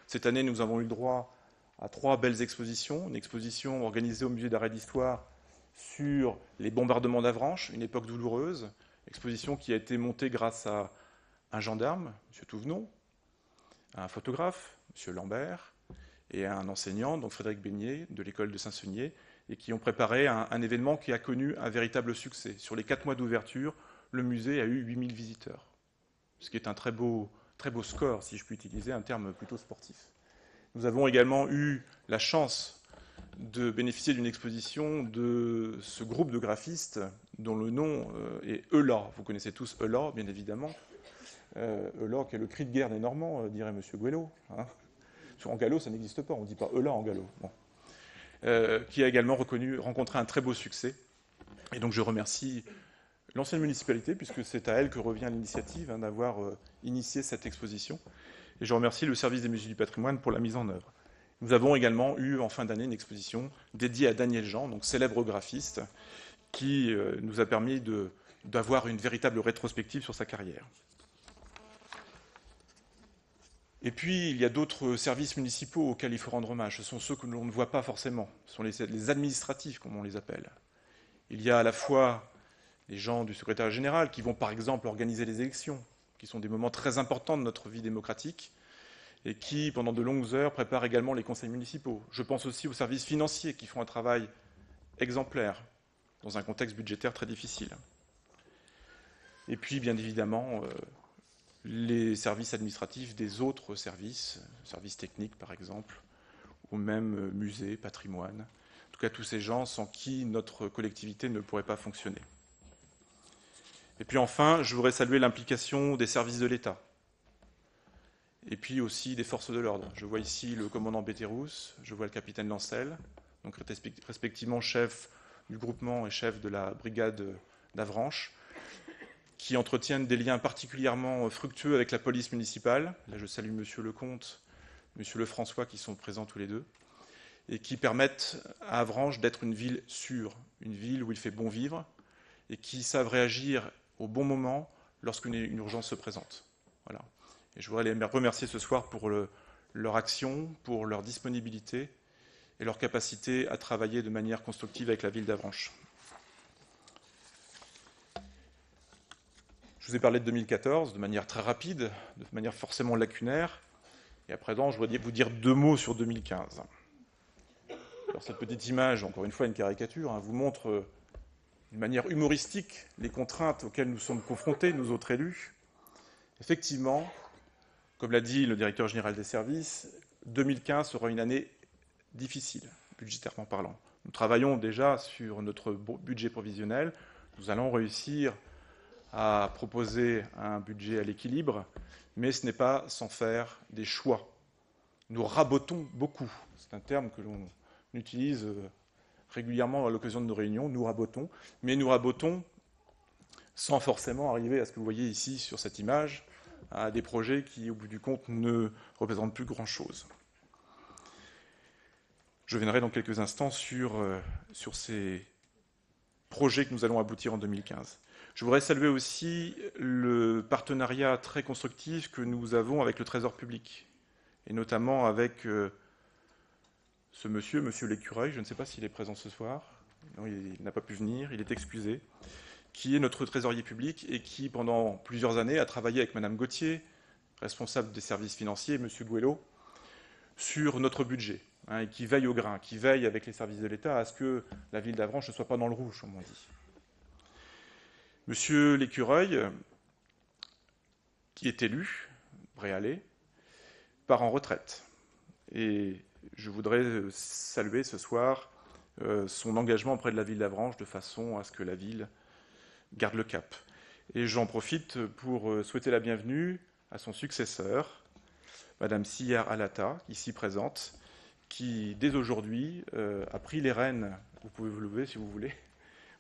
Cette année, nous avons eu le droit à 3 belles expositions. Une exposition organisée au musée d'art et d'histoire sur les bombardements d'Avranches, une époque douloureuse. Exposition qui a été montée grâce à un gendarme, M. Touvenon, à un photographe, M. Lambert, et à un enseignant, donc Frédéric Beignet, de l'école de Saint-Saunier, et qui ont préparé un événement qui a connu un véritable succès. Sur les 4 mois d'ouverture, le musée a eu 8000 visiteurs, ce qui est un très beau score, si je puis utiliser un terme plutôt sportif. Nous avons également eu la chance de bénéficier d'une exposition de ce groupe de graphistes dont le nom est Eulat. Vous connaissez tous Eulat, bien évidemment. Eulat qui est le cri de guerre des Normands, dirait M. Gouello. En gallo, ça n'existe pas, on ne dit pas Eulat en gallo. Bon. Qui a également rencontré un très beau succès. Et donc je remercie l'ancienne municipalité, puisque c'est à elle que revient l'initiative d'avoir initié cette exposition. Et je remercie le service des musées du patrimoine pour la mise en œuvre. Nous avons également eu en fin d'année une exposition dédiée à Daniel Jean, donc célèbre graphiste, qui nous a permis d'avoir une véritable rétrospective sur sa carrière. Et puis, il y a d'autres services municipaux auxquels il faut rendre hommage. Ce sont ceux que l'on ne voit pas forcément. Ce sont les administratifs, comme on les appelle. Il y a à la fois les gens du secrétaire général qui vont, par exemple, organiser les élections, qui sont des moments très importants de notre vie démocratique, et qui, pendant de longues heures, préparent également les conseils municipaux. Je pense aussi aux services financiers qui font un travail exemplaire dans un contexte budgétaire très difficile. Et puis, bien évidemment, les services administratifs des autres services techniques par exemple, ou même musées, patrimoine. En tout cas, tous ces gens sans qui notre collectivité ne pourrait pas fonctionner. Et puis enfin, je voudrais saluer l'implication des services de l'État, et puis aussi des forces de l'ordre. Je vois ici le commandant Béthérousse, je vois le capitaine Lancel, donc respectivement chef du groupement et chef de la brigade d'Avranches, qui entretiennent des liens particulièrement fructueux avec la police municipale. Là, je salue M. Lecomte, M. Lefrançois, qui sont présents tous les deux, et qui permettent à Avranches d'être une ville sûre, une ville où il fait bon vivre, et qui savent réagir au bon moment lorsqu'une urgence se présente. Voilà. Et je voudrais les remercier ce soir pour leur action, pour leur disponibilité et leur capacité à travailler de manière constructive avec la ville d'Avranches. Je vous ai parlé de 2014 de manière très rapide, de manière forcément lacunaire. Et à présent, je voudrais vous dire 2 mots sur 2015. Alors, cette petite image, encore une fois une caricature, vous montre d'une manière humoristique les contraintes auxquelles nous sommes confrontés, nous autres élus. Effectivement, comme l'a dit le directeur général des services, 2015 sera une année difficile, budgétairement parlant. Nous travaillons déjà sur notre budget provisionnel. Nous allons réussir à proposer un budget à l'équilibre, mais ce n'est pas sans faire des choix. Nous rabotons beaucoup. C'est un terme que l'on utilise régulièrement à l'occasion de nos réunions. Nous rabotons, mais nous rabotons sans forcément arriver à ce que vous voyez ici sur cette image, à des projets qui, au bout du compte, ne représentent plus grand-chose. Je reviendrai dans quelques instants sur ces projets que nous allons aboutir en 2015. Je voudrais saluer aussi le partenariat très constructif que nous avons avec le Trésor public, et notamment avec ce monsieur l'écureuil, je ne sais pas s'il est présent ce soir, non, il n'a pas pu venir, il est excusé, qui est notre trésorier public et qui, pendant plusieurs années, a travaillé avec Madame Gauthier, responsable des services financiers, et Monsieur Gouello, sur notre budget, et qui veille au grain, qui veille avec les services de l'État à ce que la ville d'Avranches ne soit pas dans le rouge, comme on dit. Monsieur l'écureuil, qui est élu, Bréalais, part en retraite. Et je voudrais saluer ce soir son engagement auprès de la ville d'Avranches de façon à ce que la ville garde le cap. Et j'en profite pour souhaiter la bienvenue à son successeur, Madame Siyar Alata, ici présente, qui, dès aujourd'hui, a pris les rênes. Vous pouvez vous lever si vous voulez.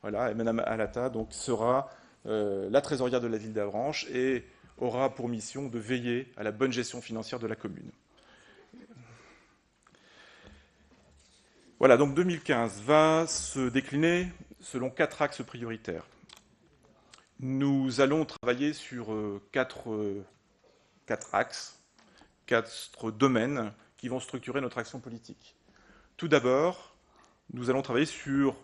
Voilà, et Madame Alata donc, sera la trésorière de la ville d'Avranches et aura pour mission de veiller à la bonne gestion financière de la commune. Voilà, donc 2015 va se décliner selon 4 axes prioritaires. Nous allons travailler sur 4 axes, 4 domaines qui vont structurer notre action politique. Tout d'abord, nous allons travailler sur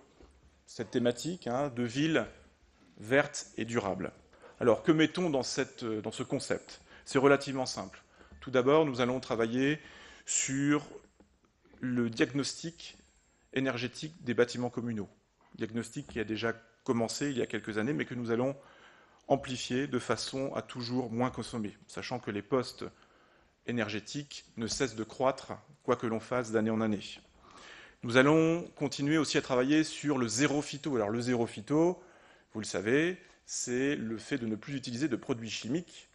cette thématique de ville verte et durable. Alors, que mettons dans ce concept? C'est relativement simple. Tout d'abord, nous allons travailler sur le diagnostic énergétique des bâtiments communaux. Diagnostic qui a déjà commencé il y a quelques années, mais que nous allons amplifier de façon à toujours moins consommer, sachant que les postes énergétiques ne cessent de croître, quoi que l'on fasse d'année en année. Nous allons continuer aussi à travailler sur le zéro phyto. Alors le zéro phyto, vous le savez, c'est le fait de ne plus utiliser de produits chimiques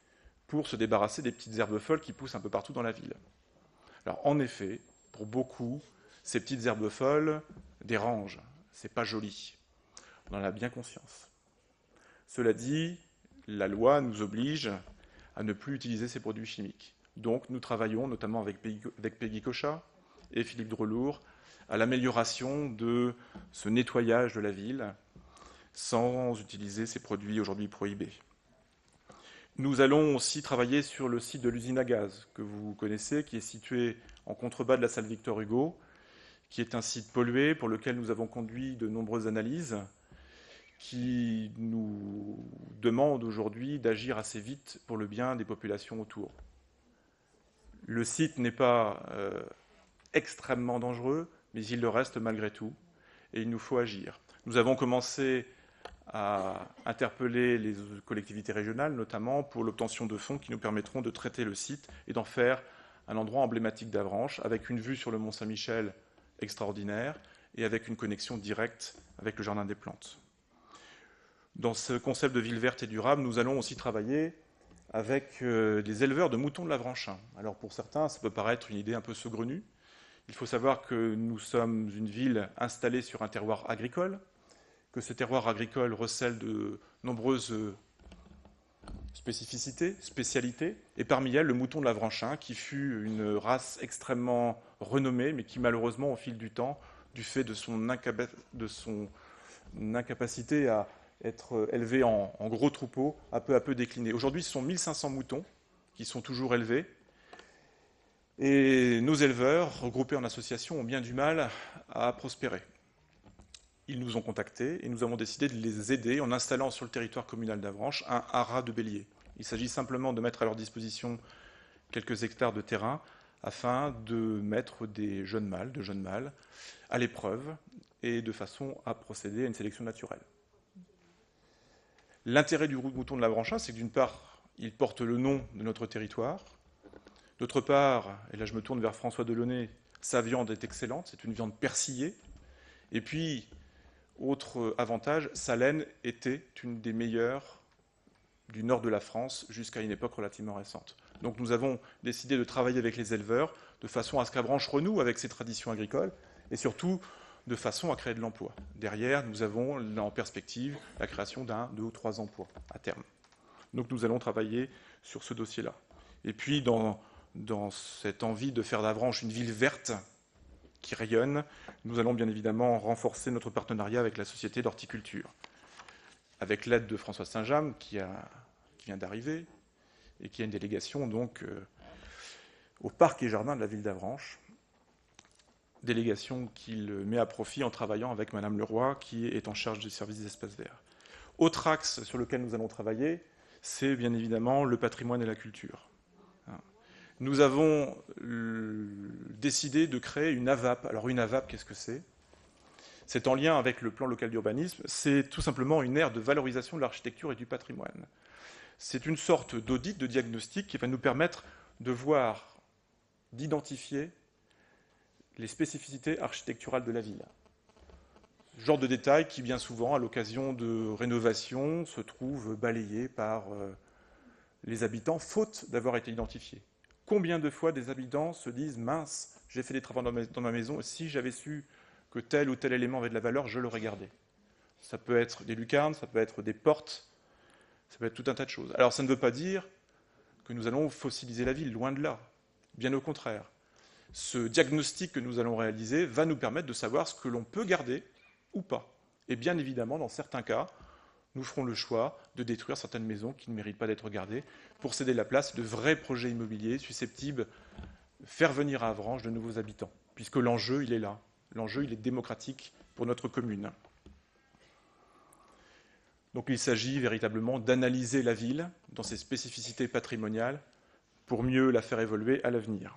pour se débarrasser des petites herbes folles qui poussent un peu partout dans la ville. Alors en effet, pour beaucoup, ces petites herbes folles dérangent, c'est pas joli. On en a bien conscience. Cela dit, la loi nous oblige à ne plus utiliser ces produits chimiques. Donc nous travaillons notamment avec Peggy Cochat et Philippe Drelour à l'amélioration de ce nettoyage de la ville sans utiliser ces produits aujourd'hui prohibés. Nous allons aussi travailler sur le site de l'usine à gaz que vous connaissez, qui est situé en contrebas de la salle Victor Hugo, qui est un site pollué pour lequel nous avons conduit de nombreuses analyses, qui nous demande aujourd'hui d'agir assez vite pour le bien des populations autour. Le site n'est pas extrêmement dangereux, mais il le reste malgré tout, et il nous faut agir. Nous avons commencé à interpeller les collectivités régionales, notamment pour l'obtention de fonds qui nous permettront de traiter le site et d'en faire un endroit emblématique d'Avranches, avec une vue sur le Mont-Saint-Michel extraordinaire et avec une connexion directe avec le Jardin des Plantes. Dans ce concept de ville verte et durable, nous allons aussi travailler avec les éleveurs de moutons de l'Avranchin. Alors pour certains, ça peut paraître une idée un peu saugrenue. Il faut savoir que nous sommes une ville installée sur un terroir agricole, que ce terroir agricole recèle de nombreuses spécialités, et parmi elles le mouton de l'Avranchin, qui fut une race extrêmement renommée, mais qui malheureusement, au fil du temps, du fait de son incapacité à être élevé en gros troupeaux, a peu à peu décliné. Aujourd'hui, ce sont 1500 moutons qui sont toujours élevés, et nos éleveurs, regroupés en association, ont bien du mal à prospérer. ils nous ont contactés et nous avons décidé de les aider en installant sur le territoire communal d'Avranches un haras de bélier. Il s'agit simplement de mettre à leur disposition quelques hectares de terrain afin de mettre de jeunes mâles à l'épreuve et de façon à procéder à une sélection naturelle. L'intérêt du mouton de l'Avranchin, c'est que d'une part, il porte le nom de notre territoire. D'autre part, et là je me tourne vers François Delaunay, sa viande est excellente, c'est une viande persillée. Et puis, autre avantage, sa laine était une des meilleures du nord de la France jusqu'à une époque relativement récente. Donc nous avons décidé de travailler avec les éleveurs de façon à ce qu'Avranches renoue avec ses traditions agricoles et surtout de façon à créer de l'emploi. Derrière, nous avons en perspective la création d'un, 2 ou 3 emplois à terme. Donc nous allons travailler sur ce dossier-là. Et puis dans cette envie de faire d'Avranches une ville verte qui rayonne, nous allons bien évidemment renforcer notre partenariat avec la Société d'horticulture, avec l'aide de François Saint-James qui vient d'arriver et qui a une délégation donc au parc et jardin de la ville d'Avranches, délégation qu'il met à profit en travaillant avec Madame Leroy qui est en charge du service des espaces verts. Autre axe sur lequel nous allons travailler, c'est bien évidemment le patrimoine et la culture. Nous avons décidé de créer une AVAP. Alors une AVAP, qu'est-ce que c'est ? C'est en lien avec le plan local d'urbanisme, c'est tout simplement une aire de valorisation de l'architecture et du patrimoine. C'est une sorte d'audit, de diagnostic qui va nous permettre de voir, d'identifier les spécificités architecturales de la ville. Genre de détails qui, bien souvent, à l'occasion de rénovation, se trouvent balayés par les habitants, faute d'avoir été identifiés. Combien de fois des habitants se disent « mince, j'ai fait des travaux dans ma maison, si j'avais su que tel ou tel élément avait de la valeur, je l'aurais gardé ». Ça peut être des lucarnes, ça peut être des portes, ça peut être tout un tas de choses. Alors ça ne veut pas dire que nous allons fossiliser la ville, loin de là. Bien au contraire. Ce diagnostic que nous allons réaliser va nous permettre de savoir ce que l'on peut garder ou pas. Et bien évidemment, dans certains cas, nous ferons le choix de détruire certaines maisons qui ne méritent pas d'être gardées pour céder la place de vrais projets immobiliers susceptibles de faire venir à Avranches de nouveaux habitants, puisque l'enjeu, il est là. L'enjeu, il est démocratique pour notre commune. Donc il s'agit véritablement d'analyser la ville dans ses spécificités patrimoniales pour mieux la faire évoluer à l'avenir.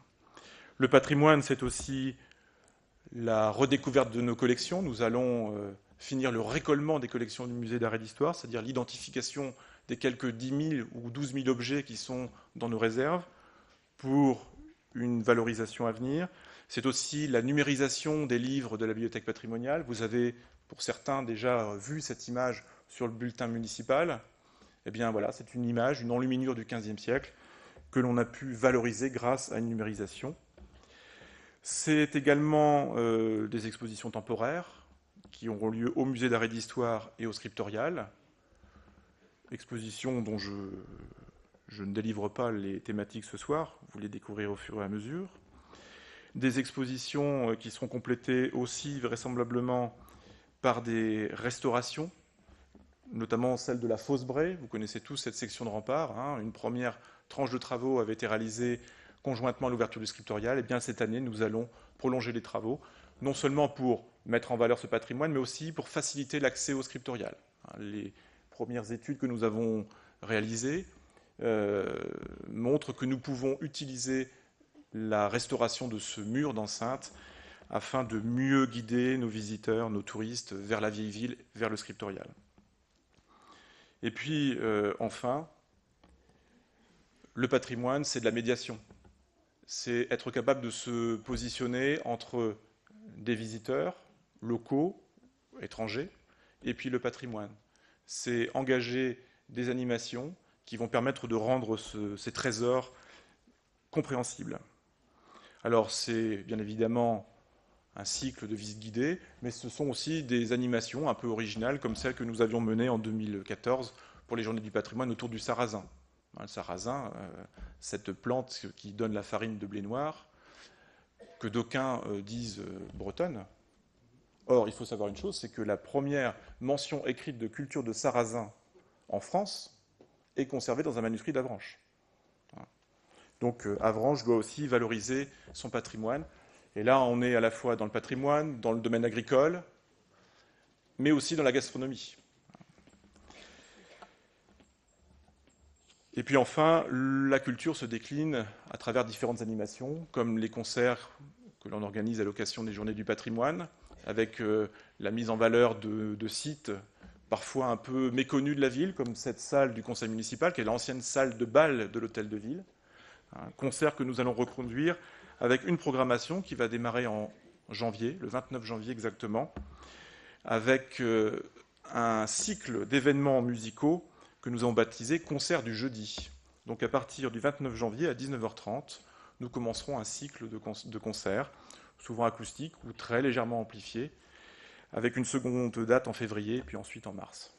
Le patrimoine, c'est aussi la redécouverte de nos collections. Nous allons finir le récollement des collections du musée d'art et d'histoire, c'est-à-dire l'identification des quelques 10 000 ou 12 000 objets qui sont dans nos réserves pour une valorisation à venir. C'est aussi la numérisation des livres de la bibliothèque patrimoniale. Vous avez, pour certains, déjà vu cette image sur le bulletin municipal. Eh bien voilà, c'est une image, une enluminure du XVe siècle que l'on a pu valoriser grâce à une numérisation. C'est également des expositions temporaires qui auront lieu au musée d'art et d'histoire et au scriptorial. Expositions dont je ne délivre pas les thématiques ce soir, vous les découvrirez au fur et à mesure. Des expositions qui seront complétées aussi vraisemblablement par des restaurations, notamment celle de la Fosse Bray. Vous connaissez tous cette section de rempart. Une première tranche de travaux avait été réalisée conjointement à l'ouverture du scriptorial. Et bien cette année, nous allons prolonger les travaux, non seulement pour mettre en valeur ce patrimoine, mais aussi pour faciliter l'accès au scriptorial. Les premières études que nous avons réalisées montrent que nous pouvons utiliser la restauration de ce mur d'enceinte afin de mieux guider nos visiteurs, nos touristes vers la vieille ville, vers le scriptorial. Et puis, enfin, le patrimoine, c'est de la médiation. C'est être capable de se positionner entre des visiteurs locaux, étrangers, et puis le patrimoine. C'est engager des animations qui vont permettre de rendre ces trésors compréhensibles. Alors, c'est bien évidemment un cycle de visite guidée, mais ce sont aussi des animations un peu originales, comme celle que nous avions menée en 2014 pour les Journées du patrimoine autour du sarrasin. Le sarrasin, cette plante qui donne la farine de blé noir, que d'aucuns disent bretonne. Or, il faut savoir une chose, c'est que la première mention écrite de culture de sarrasin en France est conservée dans un manuscrit d'Avranches. Donc Avranches doit aussi valoriser son patrimoine. Et là, on est à la fois dans le patrimoine, dans le domaine agricole, mais aussi dans la gastronomie. Et puis enfin, la culture se décline à travers différentes animations, comme les concerts que l'on organise à l'occasion des Journées du patrimoine, avec la mise en valeur de sites parfois un peu méconnus de la ville, comme cette salle du conseil municipal, qui est l'ancienne salle de bal de l'hôtel de ville. Un concert que nous allons reconduire avec une programmation qui va démarrer en janvier, le 29 janvier exactement, avec un cycle d'événements musicaux que nous avons baptisé Concert du jeudi. Donc à partir du 29 janvier à 19h30, nous commencerons un cycle de concerts, souvent acoustiques ou très légèrement amplifiés, avec une seconde date en février, puis ensuite en mars.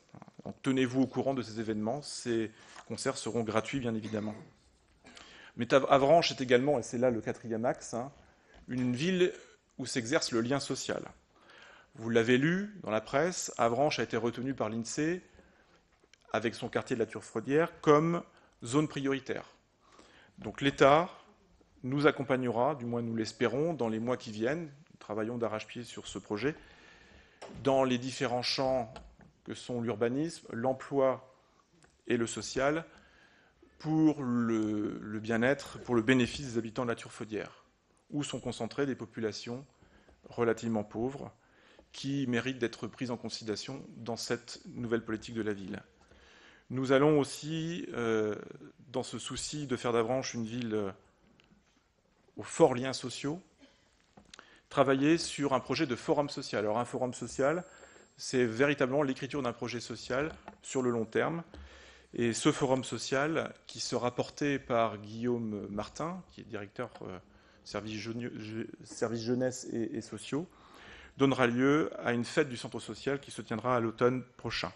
Donc tenez-vous au courant de ces événements, ces concerts seront gratuits bien évidemment. Mais Avranches est également, et c'est là le quatrième axe, une ville où s'exerce le lien social. Vous l'avez lu dans la presse, Avranches a été retenu par l'INSEE, avec son quartier de la Turfraudière, comme zone prioritaire. Donc l'État nous accompagnera, du moins nous l'espérons, dans les mois qui viennent. Nous travaillons d'arrache-pied sur ce projet, dans les différents champs que sont l'urbanisme, l'emploi et le social, pour le bien-être, pour le bénéfice des habitants de la Turfaudière, où sont concentrées des populations relativement pauvres qui méritent d'être prises en considération dans cette nouvelle politique de la ville. Nous allons aussi, dans ce souci de faire d'Avranches une ville aux forts liens sociaux, travailler sur un projet de forum social. Alors un forum social, c'est véritablement l'écriture d'un projet social sur le long terme. Et ce forum social, qui sera porté par Guillaume Martin, qui est directeur service jeunesse et sociaux, donnera lieu à une fête du centre social qui se tiendra à l'automne prochain.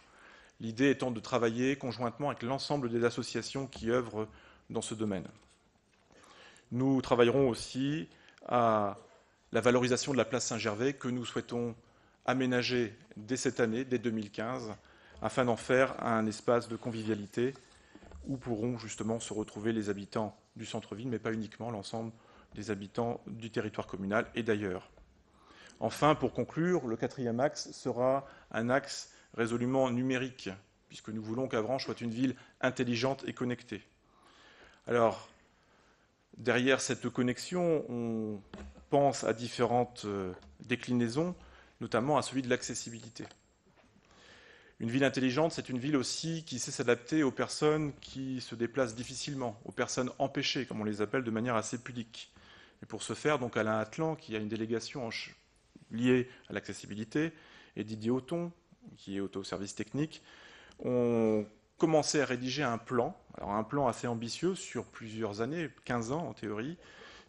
L'idée étant de travailler conjointement avec l'ensemble des associations qui œuvrent dans ce domaine. Nous travaillerons aussi à la valorisation de la place Saint-Gervais que nous souhaitons aménager dès cette année, dès 2015, afin d'en faire un espace de convivialité où pourront justement se retrouver les habitants du centre-ville, mais pas uniquement l'ensemble des habitants du territoire communal et d'ailleurs. Enfin, pour conclure, le quatrième axe sera un axe résolument numérique, puisque nous voulons qu'Avranches soit une ville intelligente et connectée. Alors, derrière cette connexion, on pense à différentes déclinaisons, notamment à celui de l'accessibilité. Une ville intelligente, c'est une ville aussi qui sait s'adapter aux personnes qui se déplacent difficilement, aux personnes empêchées, comme on les appelle de manière assez pudique. Et pour ce faire, donc Alain Atlan, qui a une délégation liée à l'accessibilité, et Didier Auton, qui est au service technique, ont commencé à rédiger un plan, alors un plan assez ambitieux sur plusieurs années, 15 ans en théorie,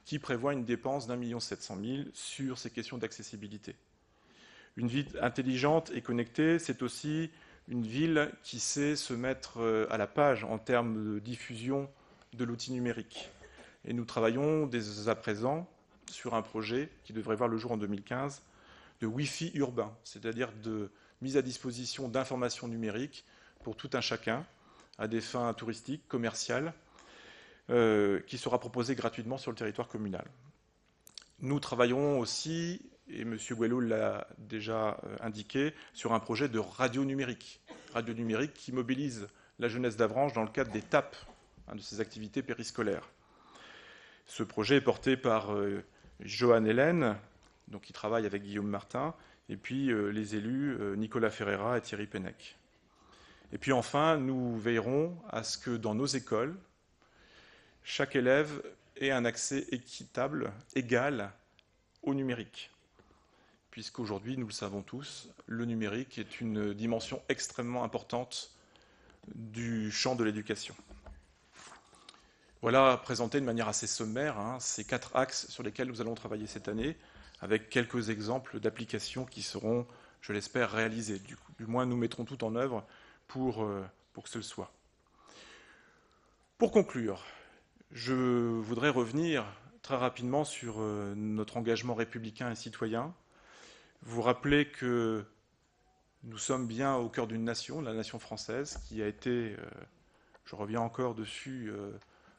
qui prévoit une dépense d'1 700 000 sur ces questions d'accessibilité. Une ville intelligente et connectée, c'est aussi une ville qui sait se mettre à la page en termes de diffusion de l'outil numérique. Et nous travaillons dès à présent sur un projet qui devrait voir le jour en 2015 de Wi-Fi urbain, c'est-à-dire de mise à disposition d'informations numériques pour tout un chacun à des fins touristiques, commerciales, qui sera proposé gratuitement sur le territoire communal. Nous travaillons aussi, et M. Gouello l'a déjà indiqué, sur un projet de radio numérique qui mobilise la jeunesse d'Avranches dans le cadre des TAP, de ces activités périscolaires. Ce projet est porté par Johan Hélène, donc qui travaille avec Guillaume Martin, et puis les élus Nicolas Ferreira et Thierry Pennec. Et puis enfin, nous veillerons à ce que dans nos écoles, chaque élève ait un accès équitable, égal au numérique. Puisqu'aujourd'hui, nous le savons tous, le numérique est une dimension extrêmement importante du champ de l'éducation. Voilà présenté de manière assez sommaire ces 4 axes sur lesquels nous allons travailler cette année, avec quelques exemples d'applications qui seront, je l'espère, réalisées. Du moins, nous mettrons tout en œuvre pour que ce le soit. Pour conclure, je voudrais revenir très rapidement sur notre engagement républicain et citoyen. Vous rappeler que nous sommes bien au cœur d'une nation, la nation française, qui a été, je reviens encore dessus,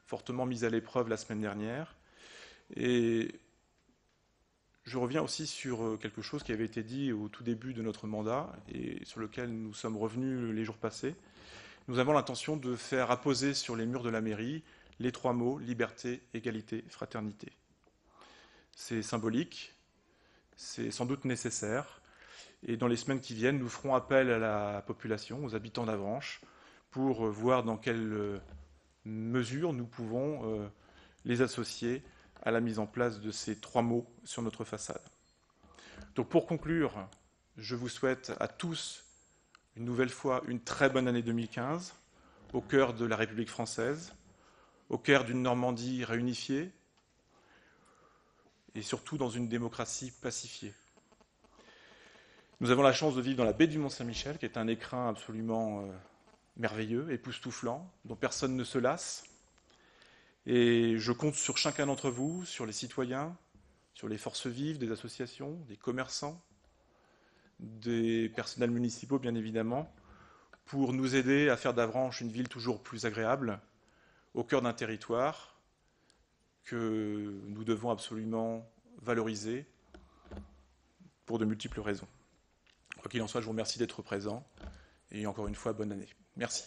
fortement mise à l'épreuve la semaine dernière. Et Je reviens aussi sur quelque chose qui avait été dit au tout début de notre mandat et sur lequel nous sommes revenus les jours passés. Nous avons l'intention de faire apposer sur les murs de la mairie les 3 mots liberté, égalité, fraternité. C'est symbolique, c'est sans doute nécessaire. Et dans les semaines qui viennent, nous ferons appel à la population, aux habitants d'Avranches, pour voir dans quelle mesure nous pouvons les associer à la mise en place de ces 3 mots sur notre façade. Donc pour conclure, je vous souhaite à tous une nouvelle fois une très bonne année 2015, au cœur de la République française, au cœur d'une Normandie réunifiée et surtout dans une démocratie pacifiée. Nous avons la chance de vivre dans la baie du Mont-Saint-Michel, qui est un écrin absolument merveilleux, époustouflant, dont personne ne se lasse. Et je compte sur chacun d'entre vous, sur les citoyens, sur les forces vives, des associations, des commerçants, des personnels municipaux, bien évidemment, pour nous aider à faire d'Avranches une ville toujours plus agréable, au cœur d'un territoire que nous devons absolument valoriser pour de multiples raisons. Quoi qu'il en soit, je vous remercie d'être présent et encore une fois, bonne année. Merci.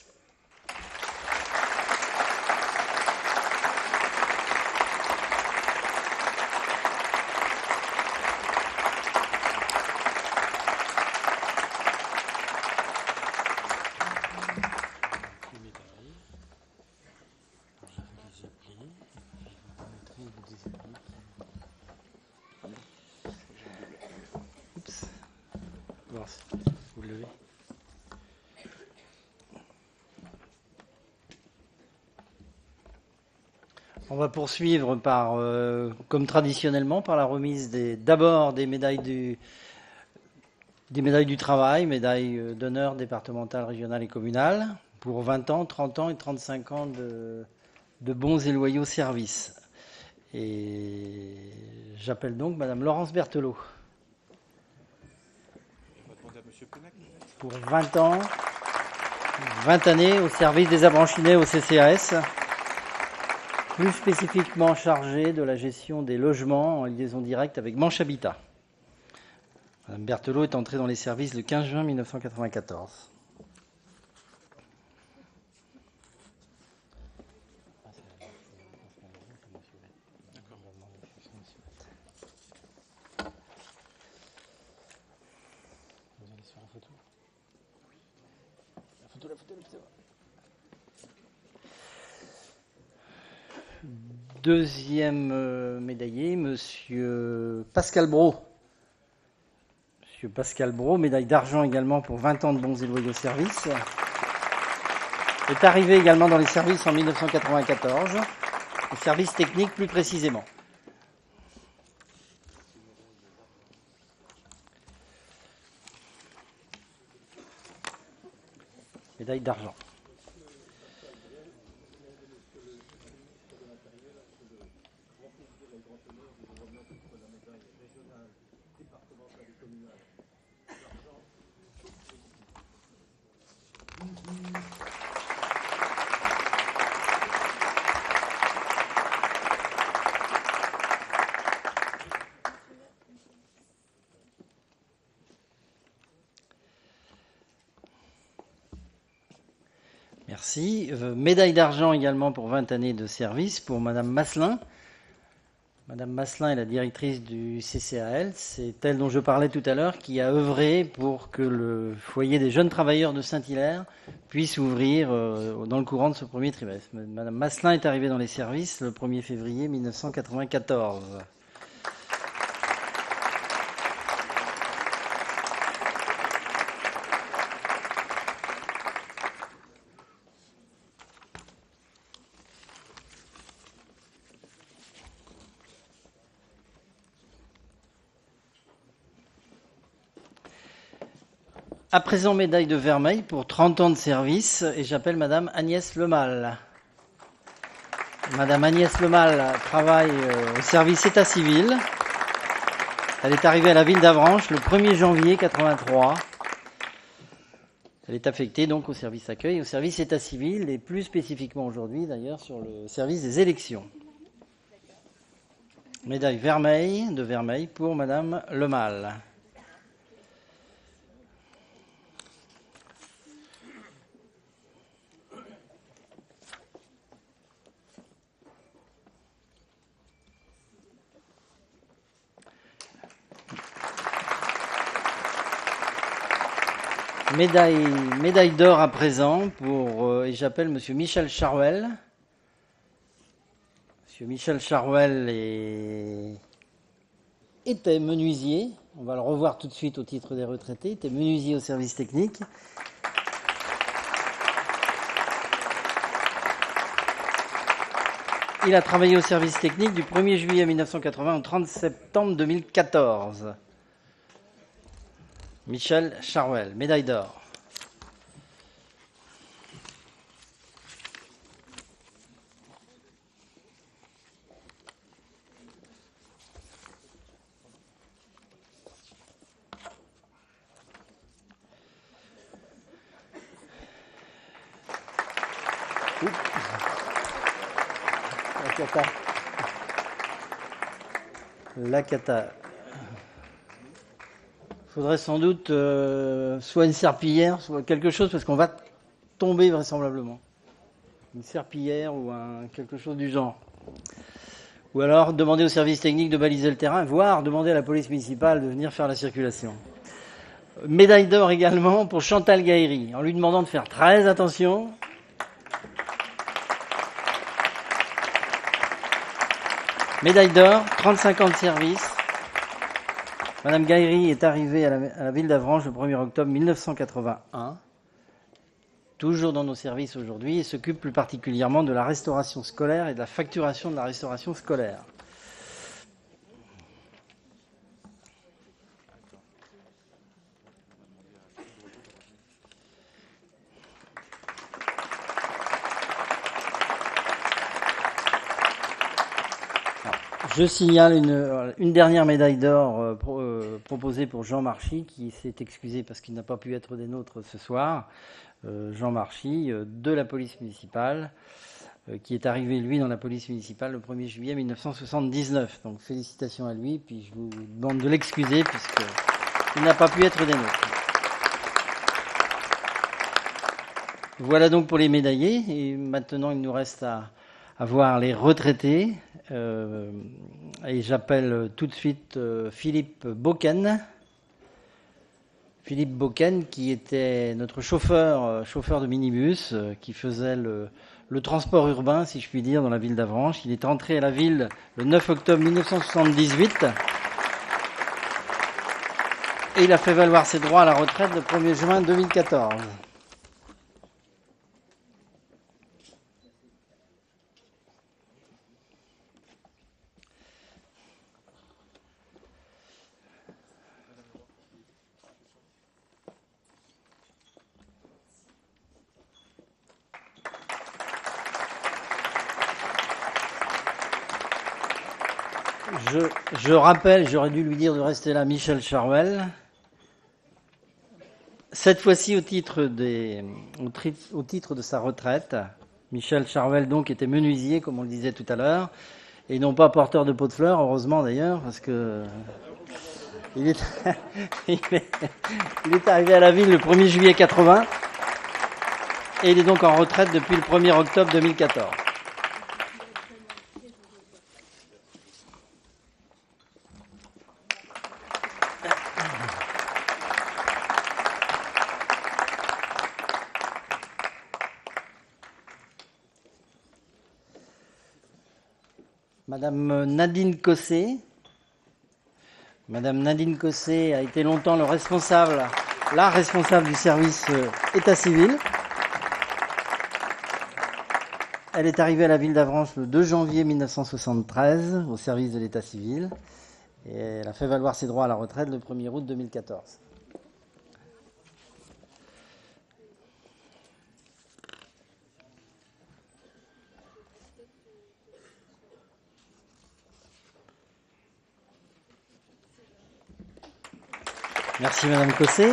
Vous le levez. On va poursuivre par, comme traditionnellement, par la remise d'abord des médailles du travail, médailles d'honneur départementales, régionales et communales, pour 20 ans, 30 ans et 35 ans de bons et loyaux services. Et j'appelle donc Madame Laurence Berthelot. Pour 20 ans, 20 années au service des Avranchinais au CCAS, plus spécifiquement chargée de la gestion des logements en liaison directe avec Manche Habitat. Madame Berthelot est entrée dans les services le 15 juin 1994. Deuxième médaillé, Monsieur Pascal Brault. Monsieur Pascal Brault, médaille d'argent également pour 20 ans de bons et loyaux services. Est arrivé également dans les services en 1994, les services techniques plus précisément. Médaille d'argent. Merci. Médaille d'argent également pour 20 années de service pour Madame Masselin. Madame Masselin est la directrice du CCAL. C'est elle dont je parlais tout à l'heure qui a œuvré pour que le foyer des jeunes travailleurs de Saint-Hilaire puisse ouvrir dans le courant de ce premier trimestre. Madame Masselin est arrivée dans les services le 1er février 1994. À présent, médaille de vermeil pour 30 ans de service, et j'appelle Madame Agnès Lemal. Madame Agnès Lemal travaille au service état civil. Elle est arrivée à la ville d'Avranches le 1er janvier 1983. Elle est affectée donc au service accueil, au service état civil, et plus spécifiquement aujourd'hui d'ailleurs sur le service des élections. Médaille Vermeil, de Vermeil pour Madame Lemal. Médaille d'or à présent pour, et j'appelle Monsieur Michel Charouel. Monsieur Michel Charouel était menuisier, on va le revoir tout de suite au titre des retraités, était menuisier au service technique. Il a travaillé au service technique du 1er juillet 1980 au 30 septembre 2014. Michel Charouel, médaille d'or. La cata. Il faudrait sans doute soit une serpillière, soit quelque chose, parce qu'on va tomber vraisemblablement. Une serpillière ou quelque chose du genre. Ou alors demander au service technique de baliser le terrain, voire demander à la police municipale de venir faire la circulation. Médaille d'or également pour Chantal Gaëry, en lui demandant de faire très attention. Médaille d'or, 35 ans de service. Madame Gaëry est arrivée à la ville d'Avranches le 1er octobre 1981, toujours dans nos services aujourd'hui, et s'occupe plus particulièrement de la restauration scolaire et de la facturation de la restauration scolaire. Je signale une dernière médaille d'or proposée pour Jean Marchy, qui s'est excusé parce qu'il n'a pas pu être des nôtres ce soir. Jean Marchy, de la police municipale, qui est arrivé, lui, dans la police municipale le 1er juillet 1979. Donc félicitations à lui, puis je vous demande de l'excuser puisqu'il n'a pas pu être des nôtres. Voilà donc pour les médaillés, et maintenant il nous reste à voir les retraités. Et j'appelle tout de suite Philippe Boken. Philippe Boken, qui était notre chauffeur de minibus, qui faisait le transport urbain, si je puis dire, dans la ville d'Avranches. Il est entré à la ville le 9 octobre 1978 et il a fait valoir ses droits à la retraite le 1er juin 2014. Je rappelle, j'aurais dû lui dire de rester là, Michel Charouel. Cette fois-ci au titre de sa retraite. Michel Charouel donc était menuisier, comme on le disait tout à l'heure, et non pas porteur de pots de fleurs, heureusement d'ailleurs, parce que il est arrivé à la ville le 1er juillet 80 et il est donc en retraite depuis le 1er octobre 2014. Madame Nadine Cossé. Madame Nadine Cossé a été longtemps la responsable du service état civil. Elle est arrivée à la ville d'Avranches le 2 janvier 1973 au service de l'état civil et elle a fait valoir ses droits à la retraite le 1er août 2014. Merci Madame Cossé.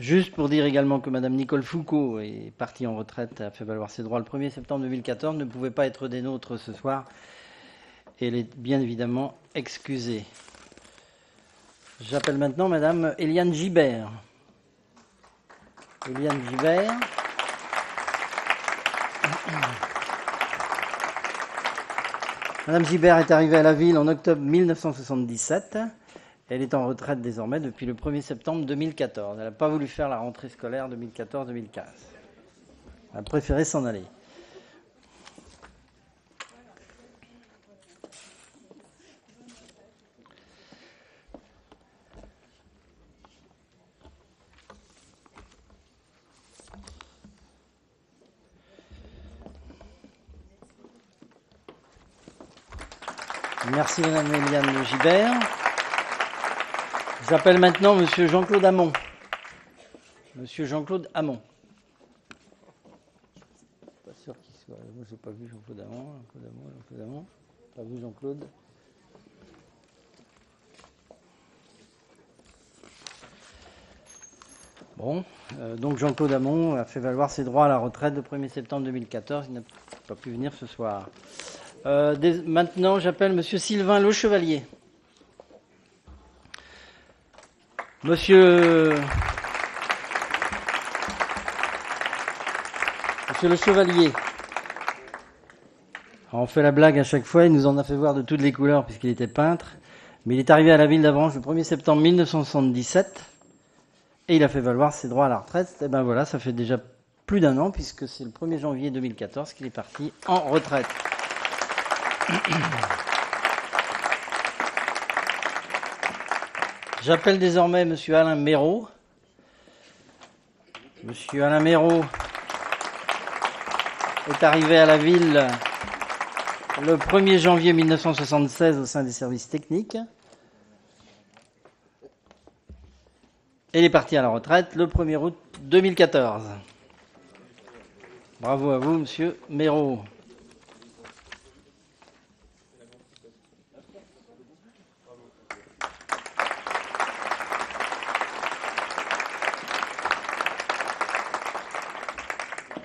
Juste pour dire également que Madame Nicole Foucault est partie en retraite, a fait valoir ses droits le 1er septembre 2014, ne pouvait pas être des nôtres ce soir. Et elle est bien évidemment excusée. J'appelle maintenant Madame Eliane Gibert. Eliane Gibert. Madame Gibert est arrivée à la ville en octobre 1977. Elle est en retraite désormais depuis le 1er septembre 2014. Elle n'a pas voulu faire la rentrée scolaire 2014-2015. Elle a préféré s'en aller. Merci Madame Eliane Gibert. J'appelle maintenant Monsieur Jean-Claude Hamon. Monsieur Jean-Claude Hamon. Pas sûr qu'il soit. Moi, j'ai pas vu Jean-Claude Hamon. Jean-Claude Hamon. Pas vu Jean-Claude. Bon, donc Jean-Claude Hamon a fait valoir ses droits à la retraite le 1er septembre 2014. Il n'a pas pu venir ce soir. Maintenant, j'appelle Monsieur Sylvain Le Chevalier. Monsieur Le Chevalier. Alors, on fait la blague à chaque fois, il nous en a fait voir de toutes les couleurs puisqu'il était peintre. Mais il est arrivé à la ville d'Avranches le 1er septembre 1977 et il a fait valoir ses droits à la retraite. Et ben voilà, ça fait déjà plus d'un an puisque c'est le 1er janvier 2014 qu'il est parti en retraite. J'appelle désormais Monsieur Alain Méraud. Monsieur Alain Méraud est arrivé à la ville le 1er janvier 1976 au sein des services techniques. Et il est parti à la retraite le 1er août 2014. Bravo à vous, Monsieur Méraud.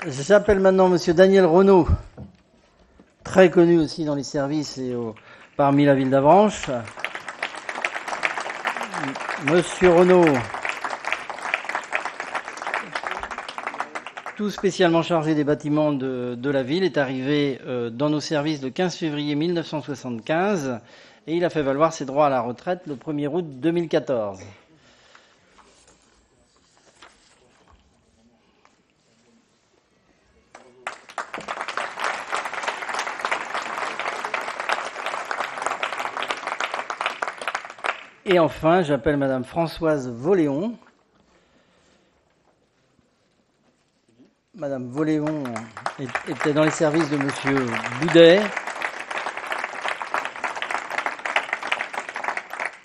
J'appelle maintenant Monsieur Daniel Renaud, très connu aussi dans les services et parmi la ville d'Avranches. Monsieur Renaud, tout spécialement chargé des bâtiments de la ville, est arrivé dans nos services le 15 février 1975 et il a fait valoir ses droits à la retraite le 1er août 2014. Et enfin, j'appelle Madame Françoise Voléon. Madame Voléon était dans les services de Monsieur Boudet.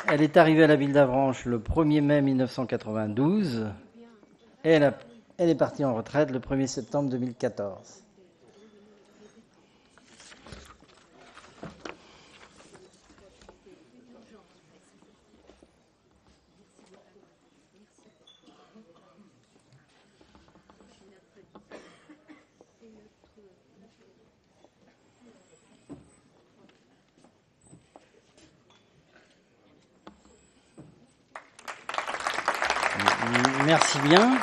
Elle est arrivée à la ville d'Avranches le 1er mai 1992 et elle est partie en retraite le 1er septembre 2014. Merci bien.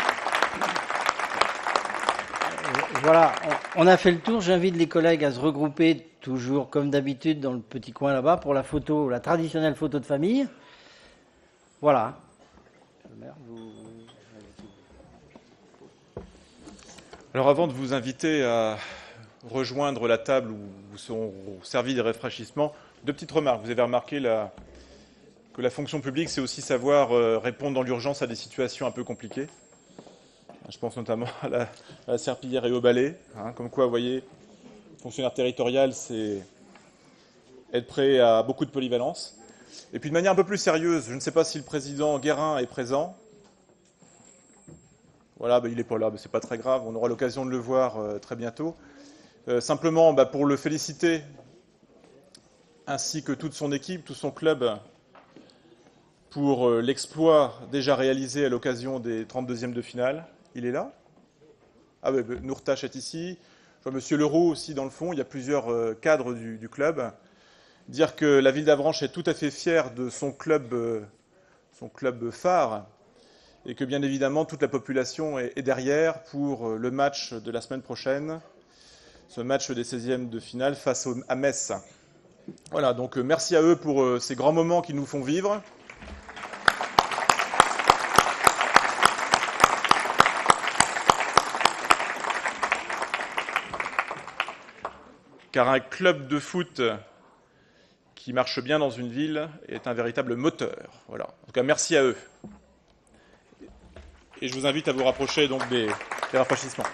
Voilà, on a fait le tour. J'invite les collègues à se regrouper, toujours comme d'habitude, dans le petit coin là-bas, pour la photo, la traditionnelle photo de famille. Voilà. Alors avant de vous inviter à rejoindre la table où vous seront servis des rafraîchissements, deux petites remarques. Vous avez remarqué que la fonction publique, c'est aussi savoir répondre dans l'urgence à des situations un peu compliquées. Je pense notamment à la serpillière et au balai. Comme quoi, vous voyez, fonctionnaire territorial, c'est être prêt à beaucoup de polyvalence. Et puis de manière un peu plus sérieuse, je ne sais pas si le président Guérin est présent. Voilà, il n'est pas là, mais c'est pas très grave, on aura l'occasion de le voir très bientôt. Simplement, pour le féliciter, ainsi que toute son équipe, tout son club, pour l'exploit déjà réalisé à l'occasion des 32e de finale. Il est là? Ah oui, Nourtache est ici. Je vois Monsieur Leroux aussi dans le fond. Il y a plusieurs cadres du club. Dire que la ville d'Avranches est tout à fait fière de son club phare, et que bien évidemment toute la population est derrière pour le match de la semaine prochaine, ce match des 16e de finale face à Metz. Voilà, donc merci à eux pour ces grands moments qu'ils nous font vivre. Car un club de foot qui marche bien dans une ville est un véritable moteur. Voilà. En tout cas, merci à eux. Et je vous invite à vous rapprocher donc des rafraîchissements.